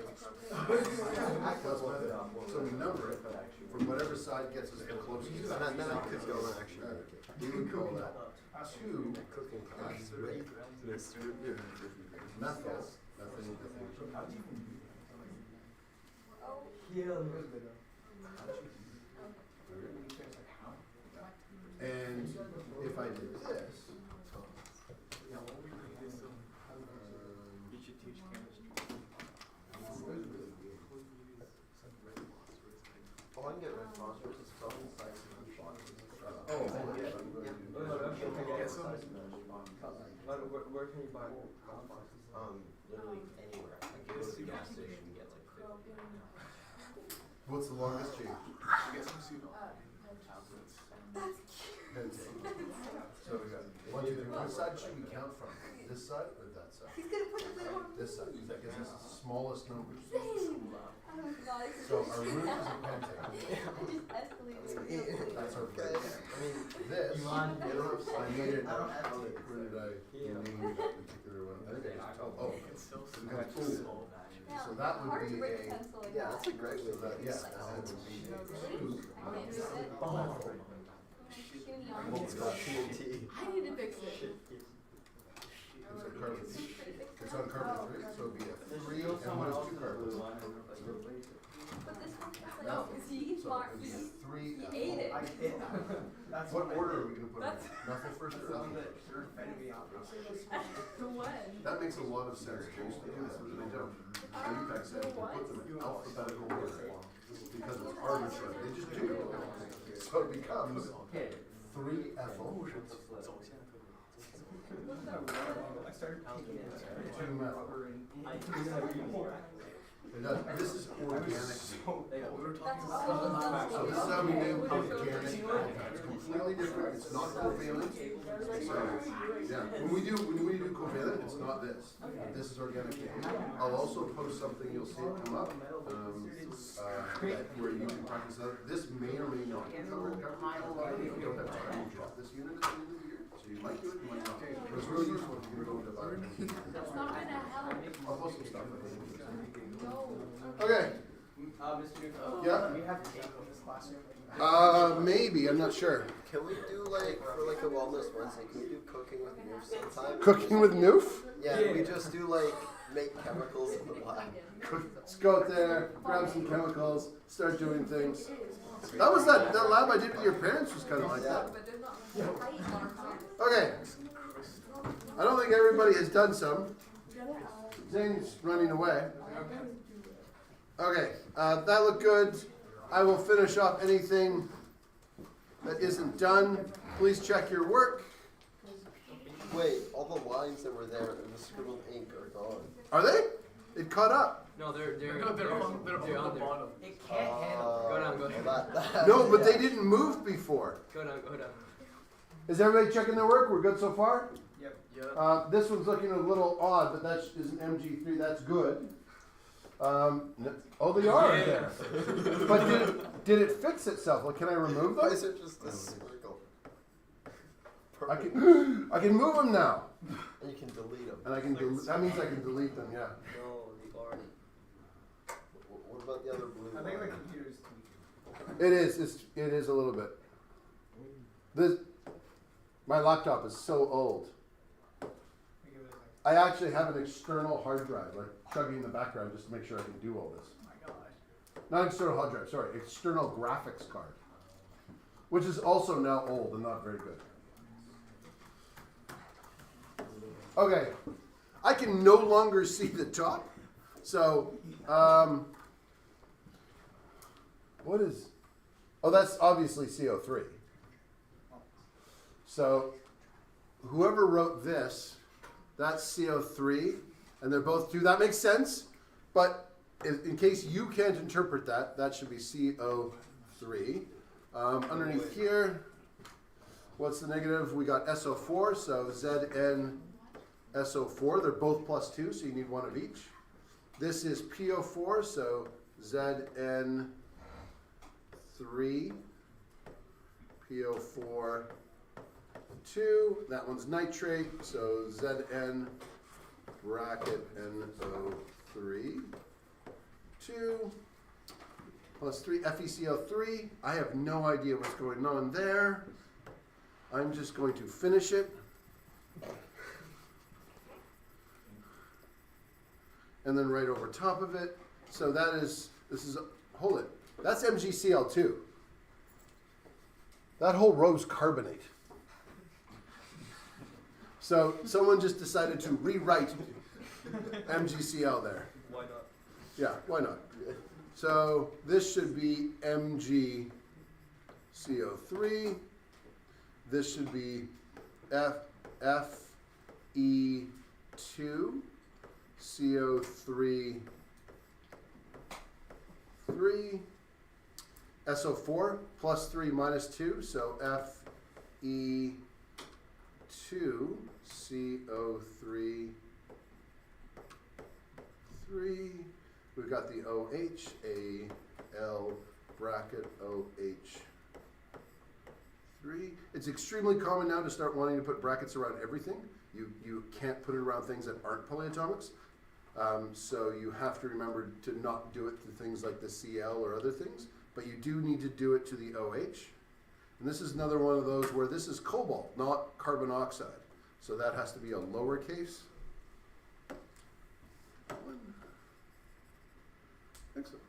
so we number it from whatever side gets us the closest. And then I could go and actually. We would call that 2 Cooking class. methyl. And if I did this, Oh, I can get red phosphorus. It's called inside oh, Where can you buy it? literally anywhere. I go to the gas station and get like 50. what's the longest change? That's cute. So we got 1, 2, 3. Which side should we count from? This side or that side? He's gonna put the little one. This side, because this is the smallest number. Same. Oh my god. So our root is a pentagon. I just escalated. That's our Okay. base. I mean, This, I made it, I don't have to. where did I name that particular one? I think I just, oh, we got tool. Yeah, So that would hard be to break a- a pencil like Yeah, that. that's a great way. So that, yeah, that would be a 2. I can't do it. Skinny arms. It's called TNT. I need to fix it. It's on carbon, it's on carbon 3, so it'd be a 3, and what is 2 carbons? But this one is like, No. is he So smart? it'd be a 3 He ethyl. ate it. I hit that. That's What I order did. are we gonna put it That's- in? Methyl first or That's the one ethyl? that sure offended me out. When? That makes a lot of sense, James, to do this, but they don't. UPEC said to put them in alphabetical order, because it's arbitrary, they just do it. So it becomes 3 ethyl, I started peeking in there. 2 methyl. Rubber and. It does, this is organic. That's all it does. So this is how we name organic. It's completely different, it's not covalent. So, yeah, when we do covalent, it's not this. This is organic. I'll also post something, you'll see it come up, where you can practice that. This may or may not be covered. If you don't have time, we'll drop this unit at the end of the year. So you might do it, you might not. But it's really useful if you're going to buy it. That's not gonna help. I'll post some stuff. No. Okay, Mr. Newton. Yeah? Do we have tape in this classroom? maybe, I'm not sure. Can we do like for like a wellness Wednesday? Can we do cooking with Noof sometime? Cooking with Noof? Yeah, we just do like make chemicals in the lab. Let's go out there, grab some chemicals, start doing things. That was that lab I did with your parents was kind of like that. But there's not much height on it. Okay. I don't think everybody has done some. Zane's running away. Okay, that looked good. I will finish up anything that isn't done. Please check your work. Wait, all the lines that were there in the scribbled ink are gone. Are they? It caught up. No, they're on the bottom. It can't handle. Go down, go down. That, No, but they didn't move before. Go down, go down. Is everybody checking their work? We're good so far? Yep. Yeah. This one's looking a little odd, but that's is an MG3. That's good. Oh, they are Yeah. there. But did it fix itself? Like, can I remove Why them? is it just a circle? I can I can move them now, And you can delete them. and I can that means I can delete them. Yeah. No, the already. What about the other blue I think the line? computer's tweaking. It is. It is a little bit. This my laptop is so old. Give it a second. I actually have an external hard drive, like chugging in the background, just to make sure I can do all this. Oh my gosh. Not external hard drive, sorry, external graphics card, which is also now old and not very good. Okay, I can no longer see the top, so what is? Oh, that's obviously CO3. So whoever wrote this That's CO3, and they're both 2. That makes sense, but in case you can't interpret that, that should be CO3. Underneath here, what's the negative? We got SO4, so Zn SO4. They're both +2, so you need one of each. This is PO4, so Zn3, PO4, 2. That one's nitrate, so Zn bracket NO3, 2, +3 FeCl3. I have no idea what's going on there. I'm just going to finish it. And then right over top of it. So hold it. That's MgCl2. That whole row's carbonate. So someone just decided to rewrite MgCl there. Why not? Yeah, why not? So this should be MgCO3. This should be Fe2 CO3 3 SO4 +3 -2, so Fe2 CO3 3. We've got the OH, Al bracket OH 3. It's extremely common now to start wanting to put brackets around everything. You can't put it around things that aren't polyatomics. So you have to remember to not do it to things like the Cl or other things, but you do need to do it to the OH. And this is another one of those where this is cobalt, not carbon oxide. So that has to be a lowercase. Excellent.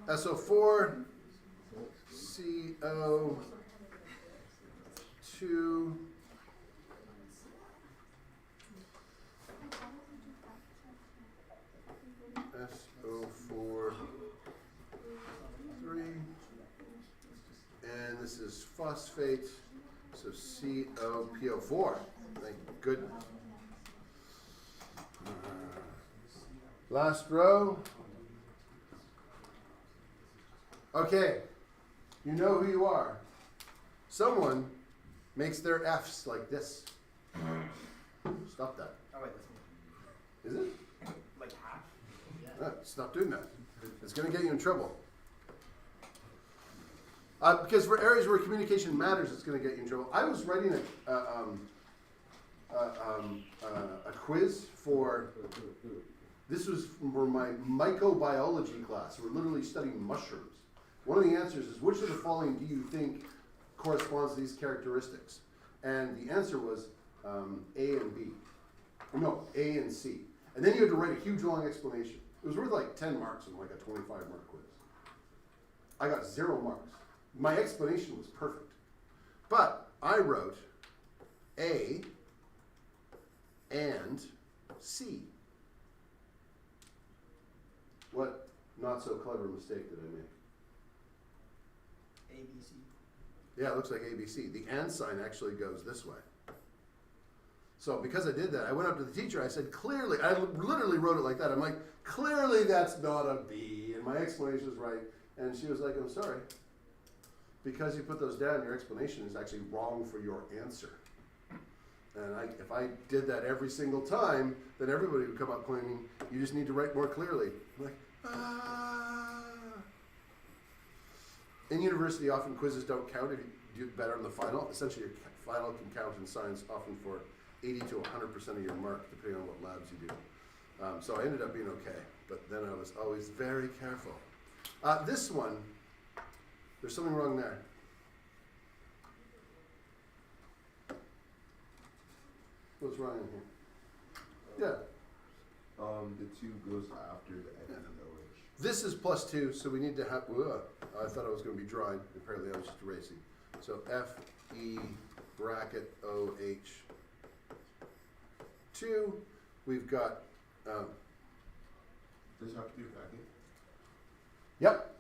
SO4, CO2, SO4, 3, and this is phosphate, so COPO4. Thank goodness. Last row. Okay, you know who you are. Someone makes their F's like this. Stop that. Oh wait, Is it? like half? Stop doing that. It's going to get you in trouble. Because for areas where communication matters, it's going to get you in trouble. I was writing a quiz for. This was for my mycobiology class. We're literally studying mushrooms. One of the answers is, which of the following do you think corresponds to these characteristics? And the answer was A and B. No, A and C. And then you had to write a huge long explanation. It was worth like 10 marks in like a 25-mark quiz. I got 0 marks. My explanation was perfect. But I wrote A and C. What not so clever mistake did I make? ABC. Yeah, it looks like ABC. The and sign actually goes this way. So because I did that, I went up to the teacher, I said, clearly, I literally wrote it like that. I'm like, clearly that's not a B, and my explanation is right. And she was like, I'm sorry. Because you put those down, your explanation is actually wrong for your answer. And if I did that every single time, then everybody would come up claiming, you just need to write more clearly. I'm like, In university, often quizzes don't count if you do better in the final. Essentially, your final can count in science often for 80 to 100% of your mark, depending on what labs you do. So I ended up being okay, but then I was always very careful. This one, there's something wrong there. What's wrong in here? Yeah. The 2 goes after the F and OH. This is +2, so we need to have, I thought I was going to be drawing. Apparently I was just erasing. So Fe bracket OH 2. We've got, Does it have to be a bracket? yep.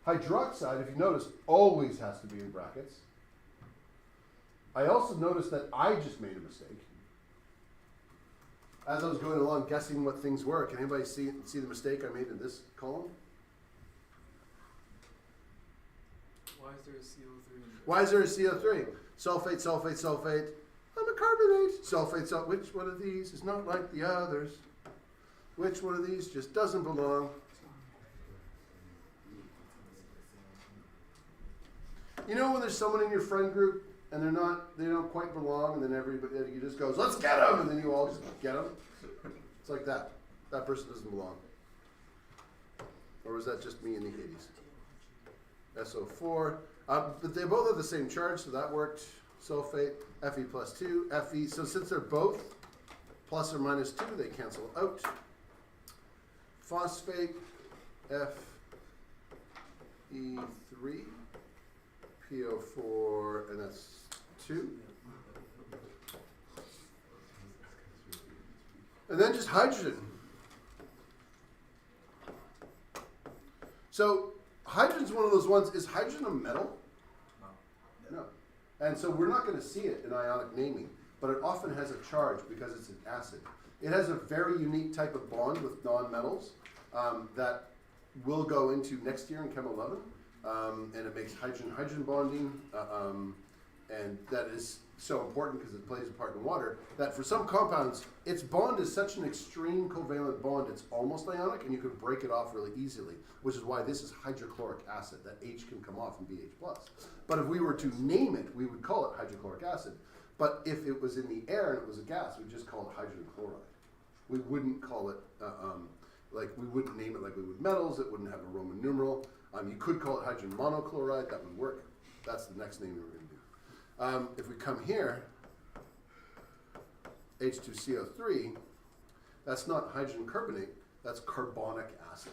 Hydroxide, if you notice, always has to be in brackets. I also noticed that I just made a mistake. As I was going along guessing what things were, can anybody see the mistake I made in this column? Why is there a CO3 in there? Why is there a CO3? Sulfate, sulfate, sulfate. I'm a carbonate. Sulfate, sulfate. Which one of these is not like the others? Which one of these just doesn't belong? You know when there's someone in your friend group and they don't quite belong, and then everybody just goes, let's get them, and then you all just get them? It's like that. That person doesn't belong. Or was that just me in the 80s? SO4. But they both have the same charge, so that worked. Sulfate, Fe plus 2, Fe. So since they're both plus or minus 2, they cancel out. Phosphate, Fe3, PO4, and that's 2. And then just hydrogen. So hydrogen's one of those ones. Is hydrogen a metal? No. And so we're not going to see it in ionic naming, but it often has a charge because it's an acid. It has a very unique type of bond with non-metals that we'll go into next year in Chem 11, and it makes hydrogen bonding, and that is so important because it plays a part in water, that for some compounds, its bond is such an extreme covalent bond, it's almost ionic, and you can break it off really easily, which is why this is hydrochloric acid. That H can come off and be H+. But if we were to name it, we would call it hydrochloric acid. But if it was in the air and it was a gas, we'd just call it hydrogen chloride. We wouldn't call it, we wouldn't name it like we would metals, it wouldn't have a Roman numeral. You could call it hydrogen monochloride, that would work. That's the next name we were going to do. If we come here, H2CO3, that's not hydrogen carbonate, that's carbonic acid.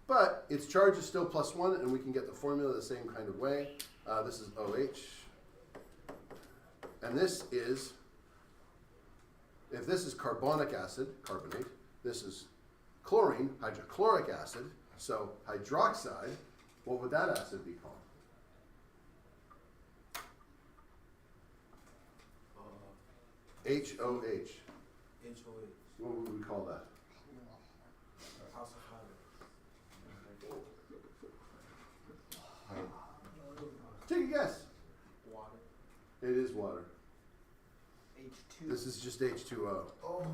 But its charge is still +1, and we can get the formula the same kind of way. This is OH. And this is, if this is carbonic acid, carbonate, this is chlorine, hydrochloric acid, so hydroxide, what would that acid be called? HOH. HOH. What would we call that? House of Fire. Take a guess. Water. It is water. H2. This is just H2O. Oh,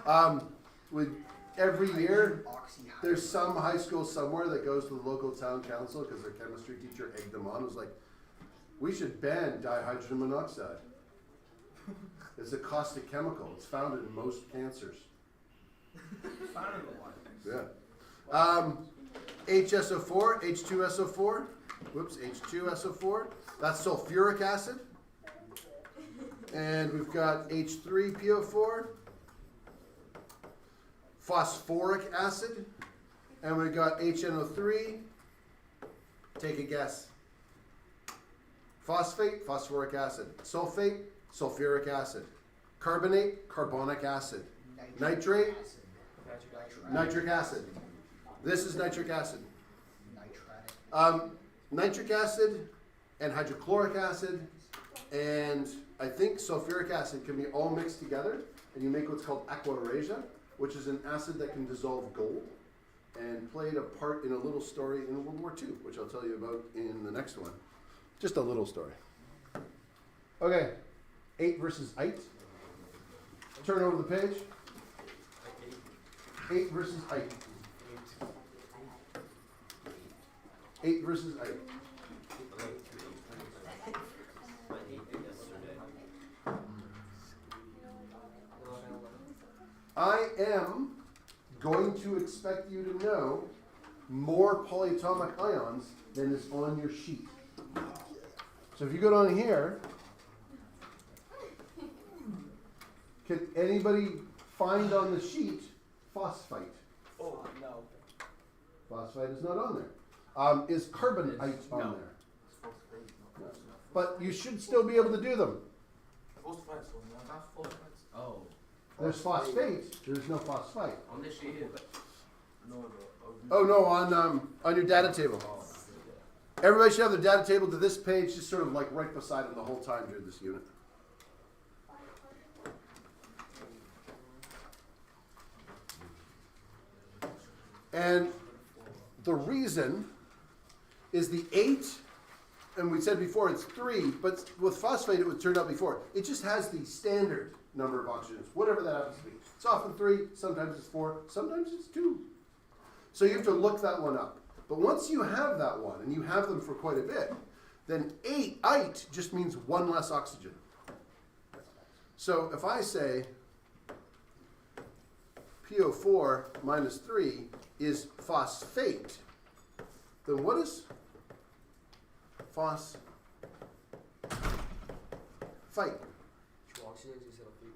what? With every year, there's some high school somewhere that goes to the local town council because their chemistry teacher egged them on. It was like, we should ban dihydrogen monoxide. It's a caustic chemical. It's found in most cancers. Found in a lot of things. Yeah. HSO4, H2SO4. Whoops, H2SO4. That's sulfuric acid. And we've got H3PO4. Phosphoric acid. And we've got HNO3. Take a guess. Phosphate, phosphoric acid. Sulfate, sulfuric acid. Carbonate, carbonic acid. Nitrate, nitric acid. This is nitric acid. Nitric acid and hydrochloric acid and I think sulfuric acid can be all mixed together, and you make what's called aquaresia, which is an acid that can dissolve gold, and played a part in a little story in World War II, which I'll tell you about in the next one. Just a little story. Okay, 8 versus 8. Turn over the page. 8 versus 8. 8 versus 8. I am going to expect you to know more polyatomic ions than is on your sheet. So if you go down here, can anybody find on the sheet phosphite? Oh, no. Phosphite is not on there. Is carbonite on No. there? No. But you should still be able to do them. Phosphites, not phosphites. Oh, There's phosphate, there's no phosphite. on this sheet is. No, Oh no, on your data table. Everybody should have their data table to this page, just sort of like right beside them the whole time during this unit. And the reason is the 8, and we said before it's 3, but with phosphate it would turn out before. It just has the standard number of oxygens, whatever that happens to be. It's often 3, sometimes it's 4, sometimes it's 2. So you have to look that one up. But once you have that one, and you have them for quite a bit, then 8 just means 1 less oxygen. So if I say PO4 minus 3 is phosphate, then what is phosphite? 2 oxygens instead of 3.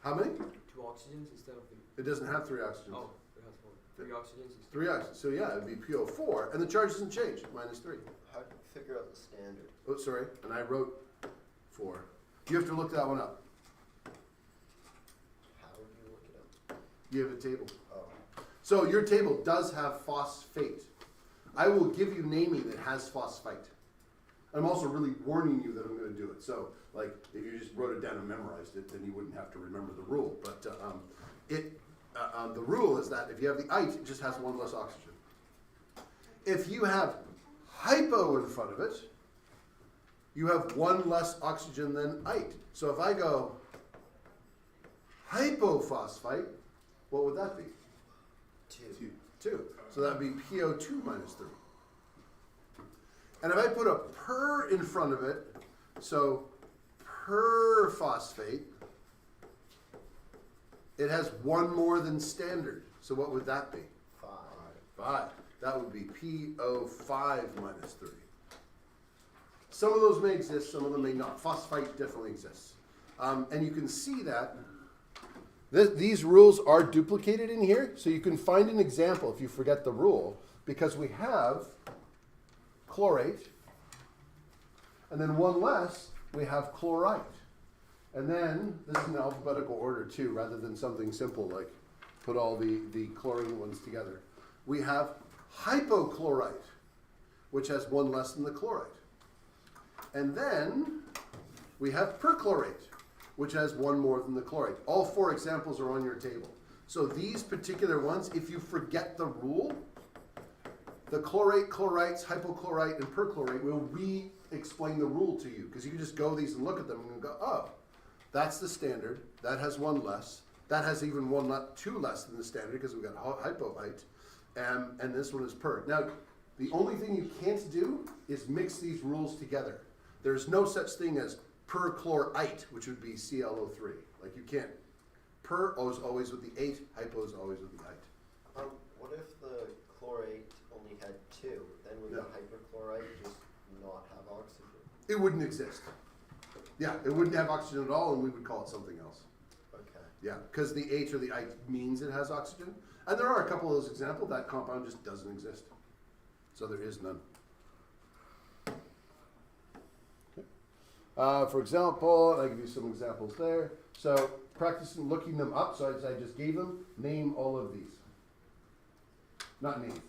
How many? 2 oxygens instead of 3. It doesn't have 3 oxygens. Oh, it has 4. 3 oxygens instead. 3 oxygens. So yeah, it'd be PO4, and the charge doesn't change, minus 3. How do you figure out the standard? Oh, sorry, and I wrote 4. You have to look that one up. How do you look it up? You have a table. Oh. So your table does have phosphate. I will give you naming that has phosphite. I'm also really warning you that I'm going to do it. So, like, if you just wrote it down and memorized it, then you wouldn't have to remember the rule. But the rule is that if you have the ite, it just has 1 less oxygen. If you have hypo in front of it, you have 1 less oxygen than ite. So if I go hypophosphite, what would that be? 2. 2. So that would be PO2 minus 3. And if I put a per in front of it, so perphosphate, it has 1 more than standard. So what would that be? 5. 5. That would be PO5 minus 3. Some of those may exist, some of them may not. Phosphite definitely exists. And you can see that these rules are duplicated in here, so you can find an example if you forget the rule, because we have chlorate, and then 1 less, we have chlorite. And then, this is in alphabetical order too, rather than something simple like put all the chlorine ones together. We have hypochlorite, which has 1 less than the chlorite. And then we have perchlorate, which has 1 more than the chlorite. All 4 examples are on your table. So these particular ones, if you forget the rule, the chlorate, chlorites, hypochlorite, and perchlorate will re-explain the rule to you. Because you can just go these and look at them and go, oh, that's the standard. That has 1 less. That has even 2 less than the standard because we've got hypoite. And this one is per. Now, the only thing you can't do is mix these rules together. There's no such thing as perchlorite, which would be ClO3. Like you can't. Per is always with the 8, hypo is always with the ite. What if the chlorate only had 2? Then would the hyperchlorite just not have oxygen? It wouldn't exist. Yeah, it wouldn't have oxygen at all, and we would call it something else. Okay. Yeah, because the H or the ite means it has oxygen. And there are a couple of those examples. That compound just doesn't exist. So there is none. For example, I give you some examples there. So practicing looking them up. So as I just gave them, name all of these. Not name.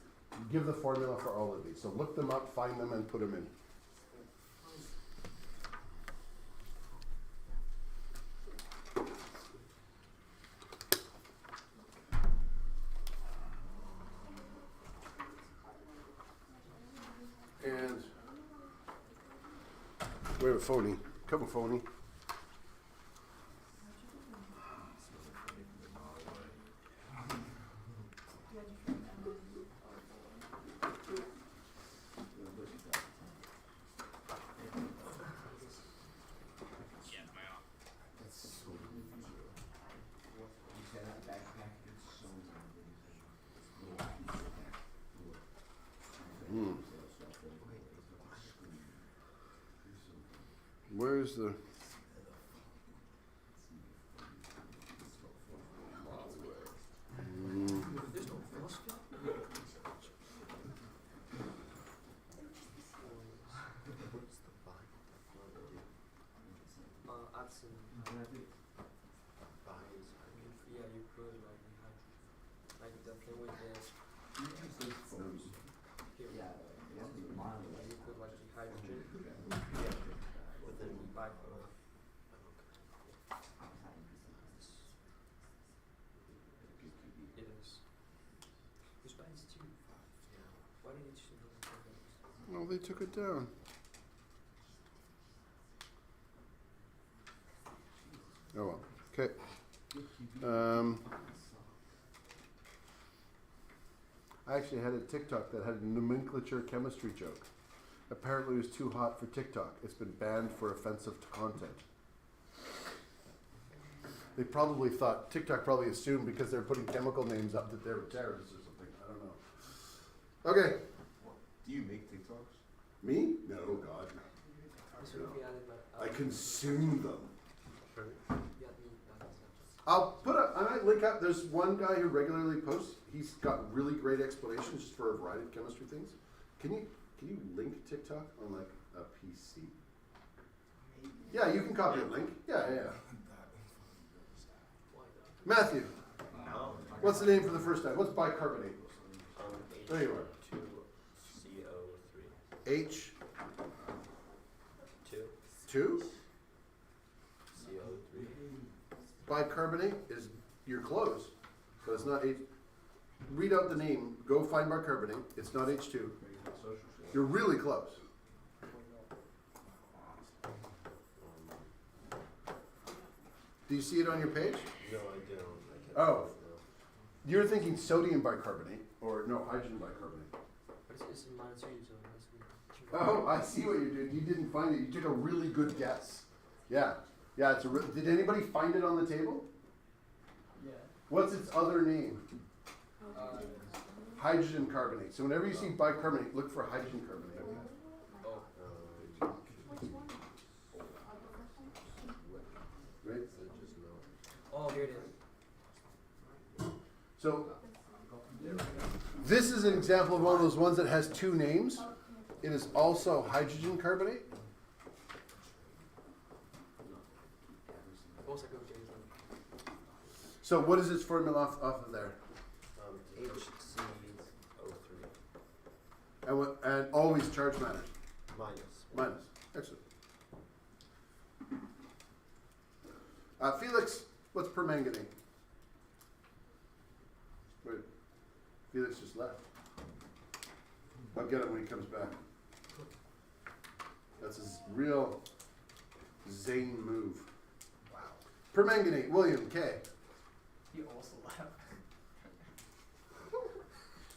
Give the formula for all of these. So look them up, find them, and put them in. And we have a phony. Come on, phony. Where's the... Add some bios. Yeah, you could like the thing with this. Here. Yeah, Why did you choose those? Oh, they took it down. Oh well. Okay. I actually had a TikTok that had a nomenclature chemistry joke. Apparently, it was too hot for TikTok. It's been banned for offensive content. They probably thought, TikTok probably assumed because they're putting chemical names up that they were terrorists or something. I don't know. Okay. Do you make TikToks? Me? No, God. I consume them. I might link up. There's one guy who regularly posts. He's got really great explanations just for a variety of chemistry things. Can you link TikTok on like a PC? Yeah, you can copy a link. Yeah. Matthew, what's the name for the first time? What's bicarbonate? There you are. H2CO3. H. 2. 2. CO3. Bicarbonate is you're close, but it's not H. Read out the name. Go find bicarbonate. It's not H2. You're really close. Do you see it on your page? No, I don't. Oh. You're thinking sodium bicarbonate, or no, hydrogen bicarbonate. It's minus 3, so it must be. Oh, I see what you're doing. You didn't find it. You took a really good guess. Yeah. It's a. Did anybody find it on the table? Yeah. What's its other name? Hydrogen carbonate. So whenever you see bicarbonate, look for hydrogen carbonate. Which one? Right? Oh, here it is. So this is an example of one of those ones that has two names. It is also hydrogen carbonate. So what is its formula off of there? HCO3. And always charge matters. Minus. Excellent. Felix, what's permanganate? Wait, Felix just left. I'll get him when he comes back. That's his real Zane move. Wow. Permanganate, William K. He also left.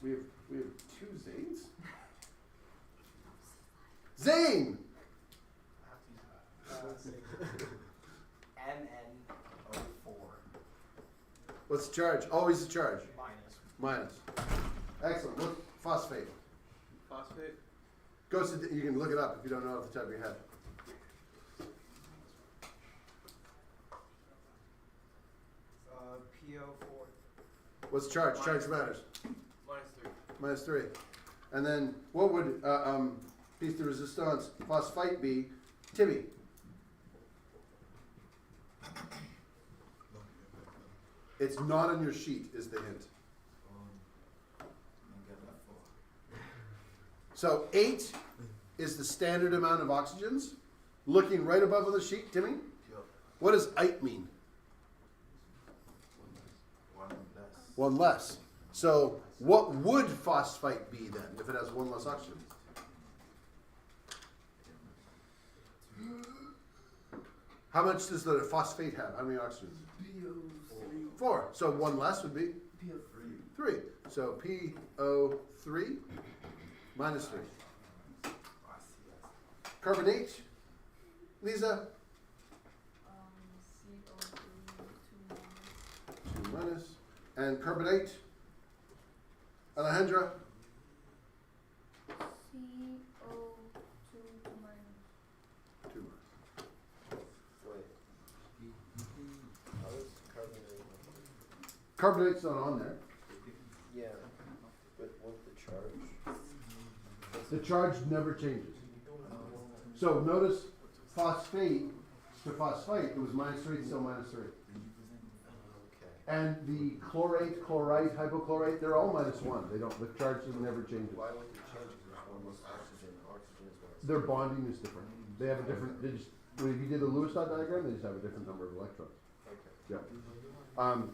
We have two Zanes? Zane! NN04. What's the charge? Always the charge. Minus. Excellent. Look, phosphate. Phosphate? You can look it up if you don't know off the top of your head. PO4. What's the charge? Charge matters. Minus 3. -3. And then what would piece de resistance phosphite be? Timmy. It's not on your sheet, is the hint. So 8 is the standard amount of oxygens. Looking right above on the sheet, Timmy. What does ite mean? One less. So what would phosphite be then if it has one less oxygen? How much does the phosphate have? How many oxygens? 4. So one less would be? 3. So PO3 minus 3. Carbonate. Lisa? CO3, 2 2 minus. And carbonate? Alejandra? CO2 minus. 2 minus. Wait. How is carbonate? Carbonate's not on there. Yeah. But won't the charge? The charge never changes. So notice phosphate to phosphate, it was -3, still -3. Okay. And the chlorate, chlorite, hypochlorite, they're all -1. They don't. The charge never changes. Why would it change? Because there's one less oxygen. Oxygen is what. Their bonding is different. They have a different. They just if you did the Lewis dot diagram, they just have a different number of electrons. Okay. Yeah.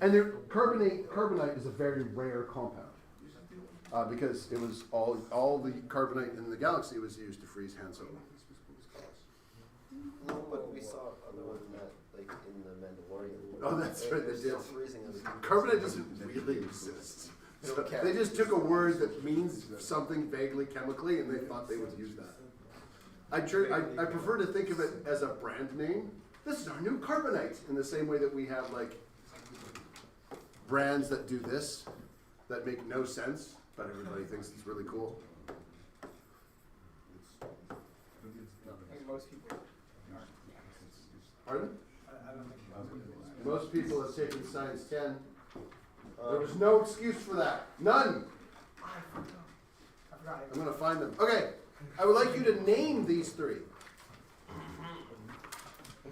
And their carbonate is a very rare compound. because it was all the carbonite in the galaxy was used to freeze Han Solo. No, but we saw other ones in that, like in the Mandalorian. Oh, that's right, they They're still did. freezing them. Carbonite doesn't really exist. They So don't care. they just took a word that means something vaguely chemically, and they thought they would use that. I prefer to think of it as a brand name. This is our new carbonite, in the same way that we have like brands that do this, that make no sense, but everybody thinks it's really cool. I think most people Pardon? I don't think Most people have taken Science 10. There was no excuse for that. None. I forgot. I'm going to find them. Okay. I would like you to name these three.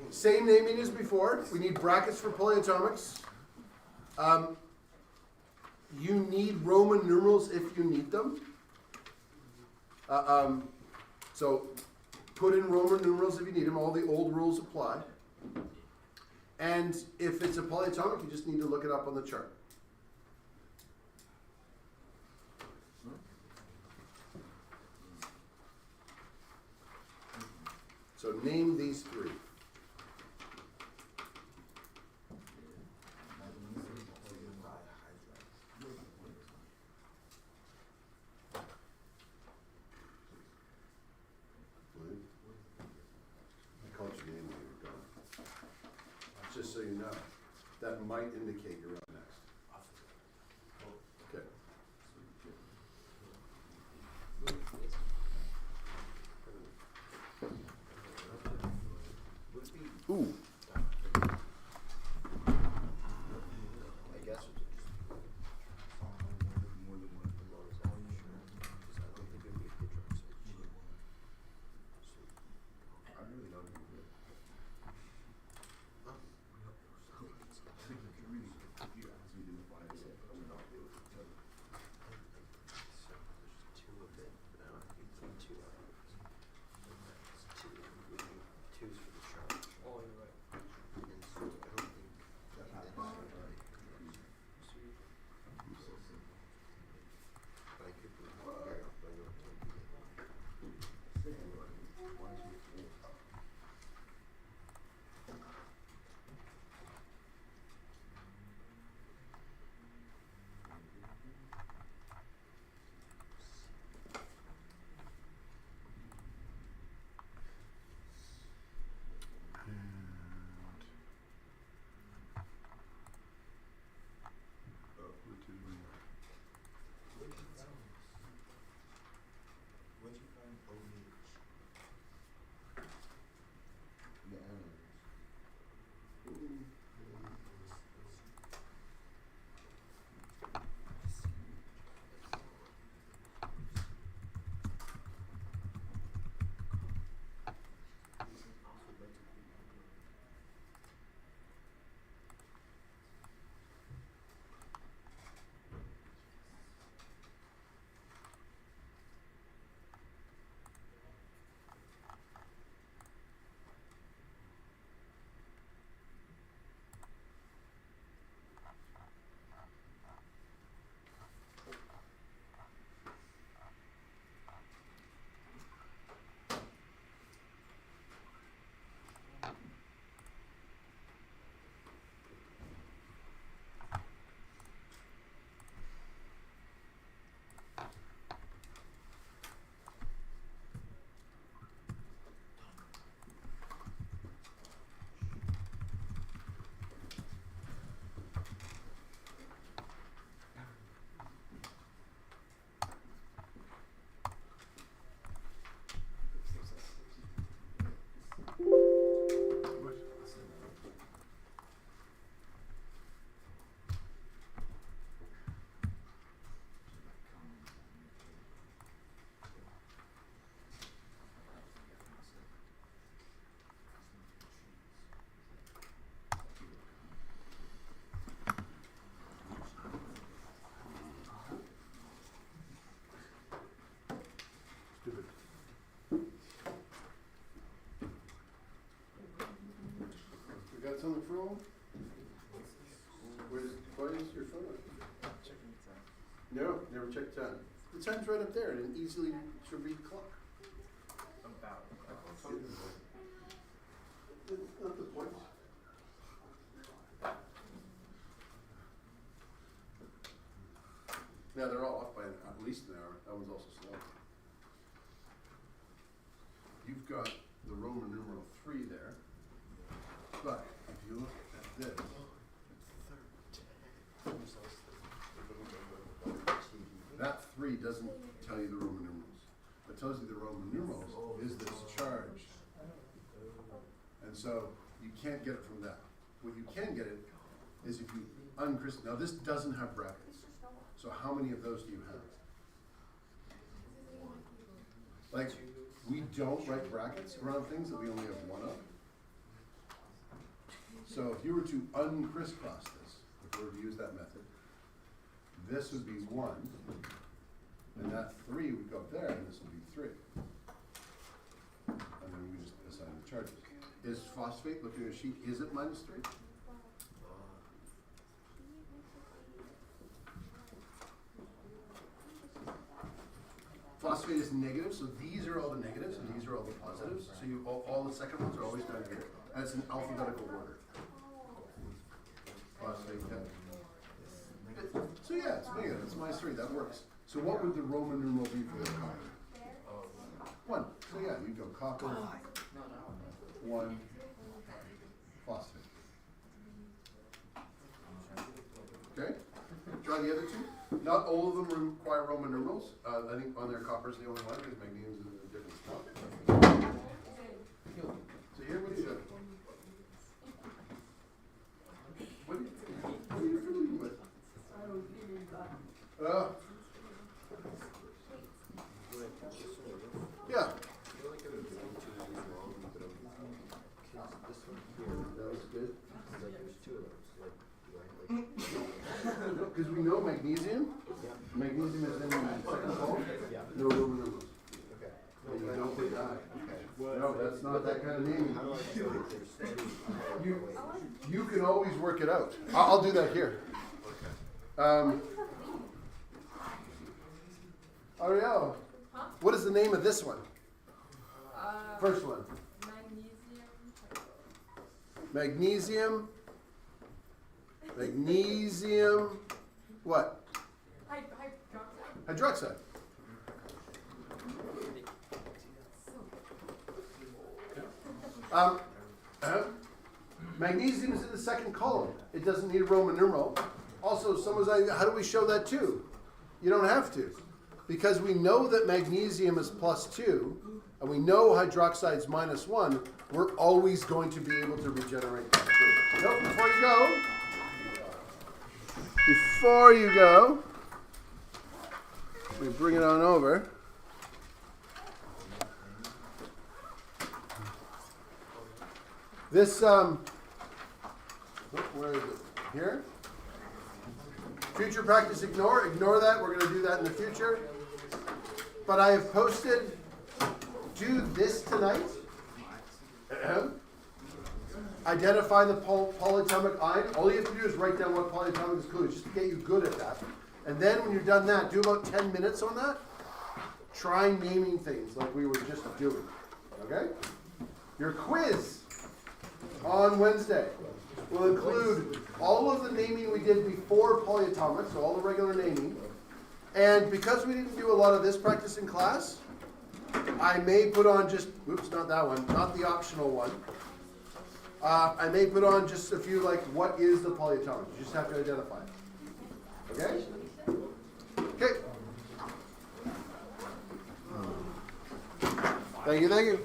Same naming as before. We need brackets for polyatomics. You need Roman numerals if you need them. So put in Roman numerals if you need them. All the old rules apply. And if it's a polyatomic, you just need to look it up on the chart. So name these three. I called your name when you were gone. Just so you know, that might indicate you're up next. Okay. Ooh. I guess we could just. More than one. As long as I'm sure. Because I don't think it would be a good drug search. I really don't know. If you ask me to define it, I'm not able to tell you. So there's two of it now. You need two of it. That's two. We need twos for the charge. Oh, you're right. The time's right up there, and it easily should read clock. About. That's not the point. Now they're all off by at least an hour. That one's also slow. You've got the Roman numeral 3 there, but if you look at this, that 3 doesn't tell you the Roman numerals. What tells you the Roman numerals is this charge. And so you can't get it from that. What you can get it is if you uncrisp. Now this doesn't have brackets. So how many of those do you have? Like, we don't write brackets around things that we only have one of. So if you were to uncrisscross this, if we were to use that method, this would be 1, and that 3 would go up there, and this would be 3. And then we just assign the charges. Is phosphate, looking at a sheet, is it -3? Phosphate is negative, so these are all the negatives and these are all the positives. So you all the second ones are always down here. And it's in alphabetical order. Phosphate, yeah. So yeah, it's negative, it's -3, that works. So what would the Roman numeral be for the copper? 1. So yeah, you go copper, 1, phosphate. Okay? Try the other two. Not all of them require Roman numerals. I think on their copper is the only one because magnesium is in a different spot. So here, what do you do? What are you fiddling with? Yeah. That was good. There's 2 of those. Because we know magnesium. Magnesium is in the second column. Yeah. No Roman numerals. Okay. And you don't put I. No, that's not that kind of naming. How do I show that there's 2? You can always work it out. I'll do that here. Ariel, what is the name of this one? First one. Magnesium. Magnesium. What? Hydroxide. Magnesium is in the second column. It doesn't need a Roman numeral. Also, someone's like, how do we show that too? You don't have to. Because we know that magnesium is +2, and we know hydroxide's -1, we're always going to be able to regenerate that too. Nope, before you go, we bring it on over. This, where is it? Here? Future practice ignore that. We're going to do that in the future. But I have posted, do this tonight. Identify the polyatomic ion. All you have to do is write down what polyatomic is included, just to get you good at that. And then when you're done that, do about 10 minutes on that. Try naming things like we were just doing. Okay? Your quiz on Wednesday will include all of the naming we did before polyatomic, so all the regular naming. And because we didn't do a lot of this practice in class, I may put on just, oops, not that one, not the optional one. I may put on just a few, like, what is the polyatomic? You just have to identify it. Okay? Okay. Thank you, thank you.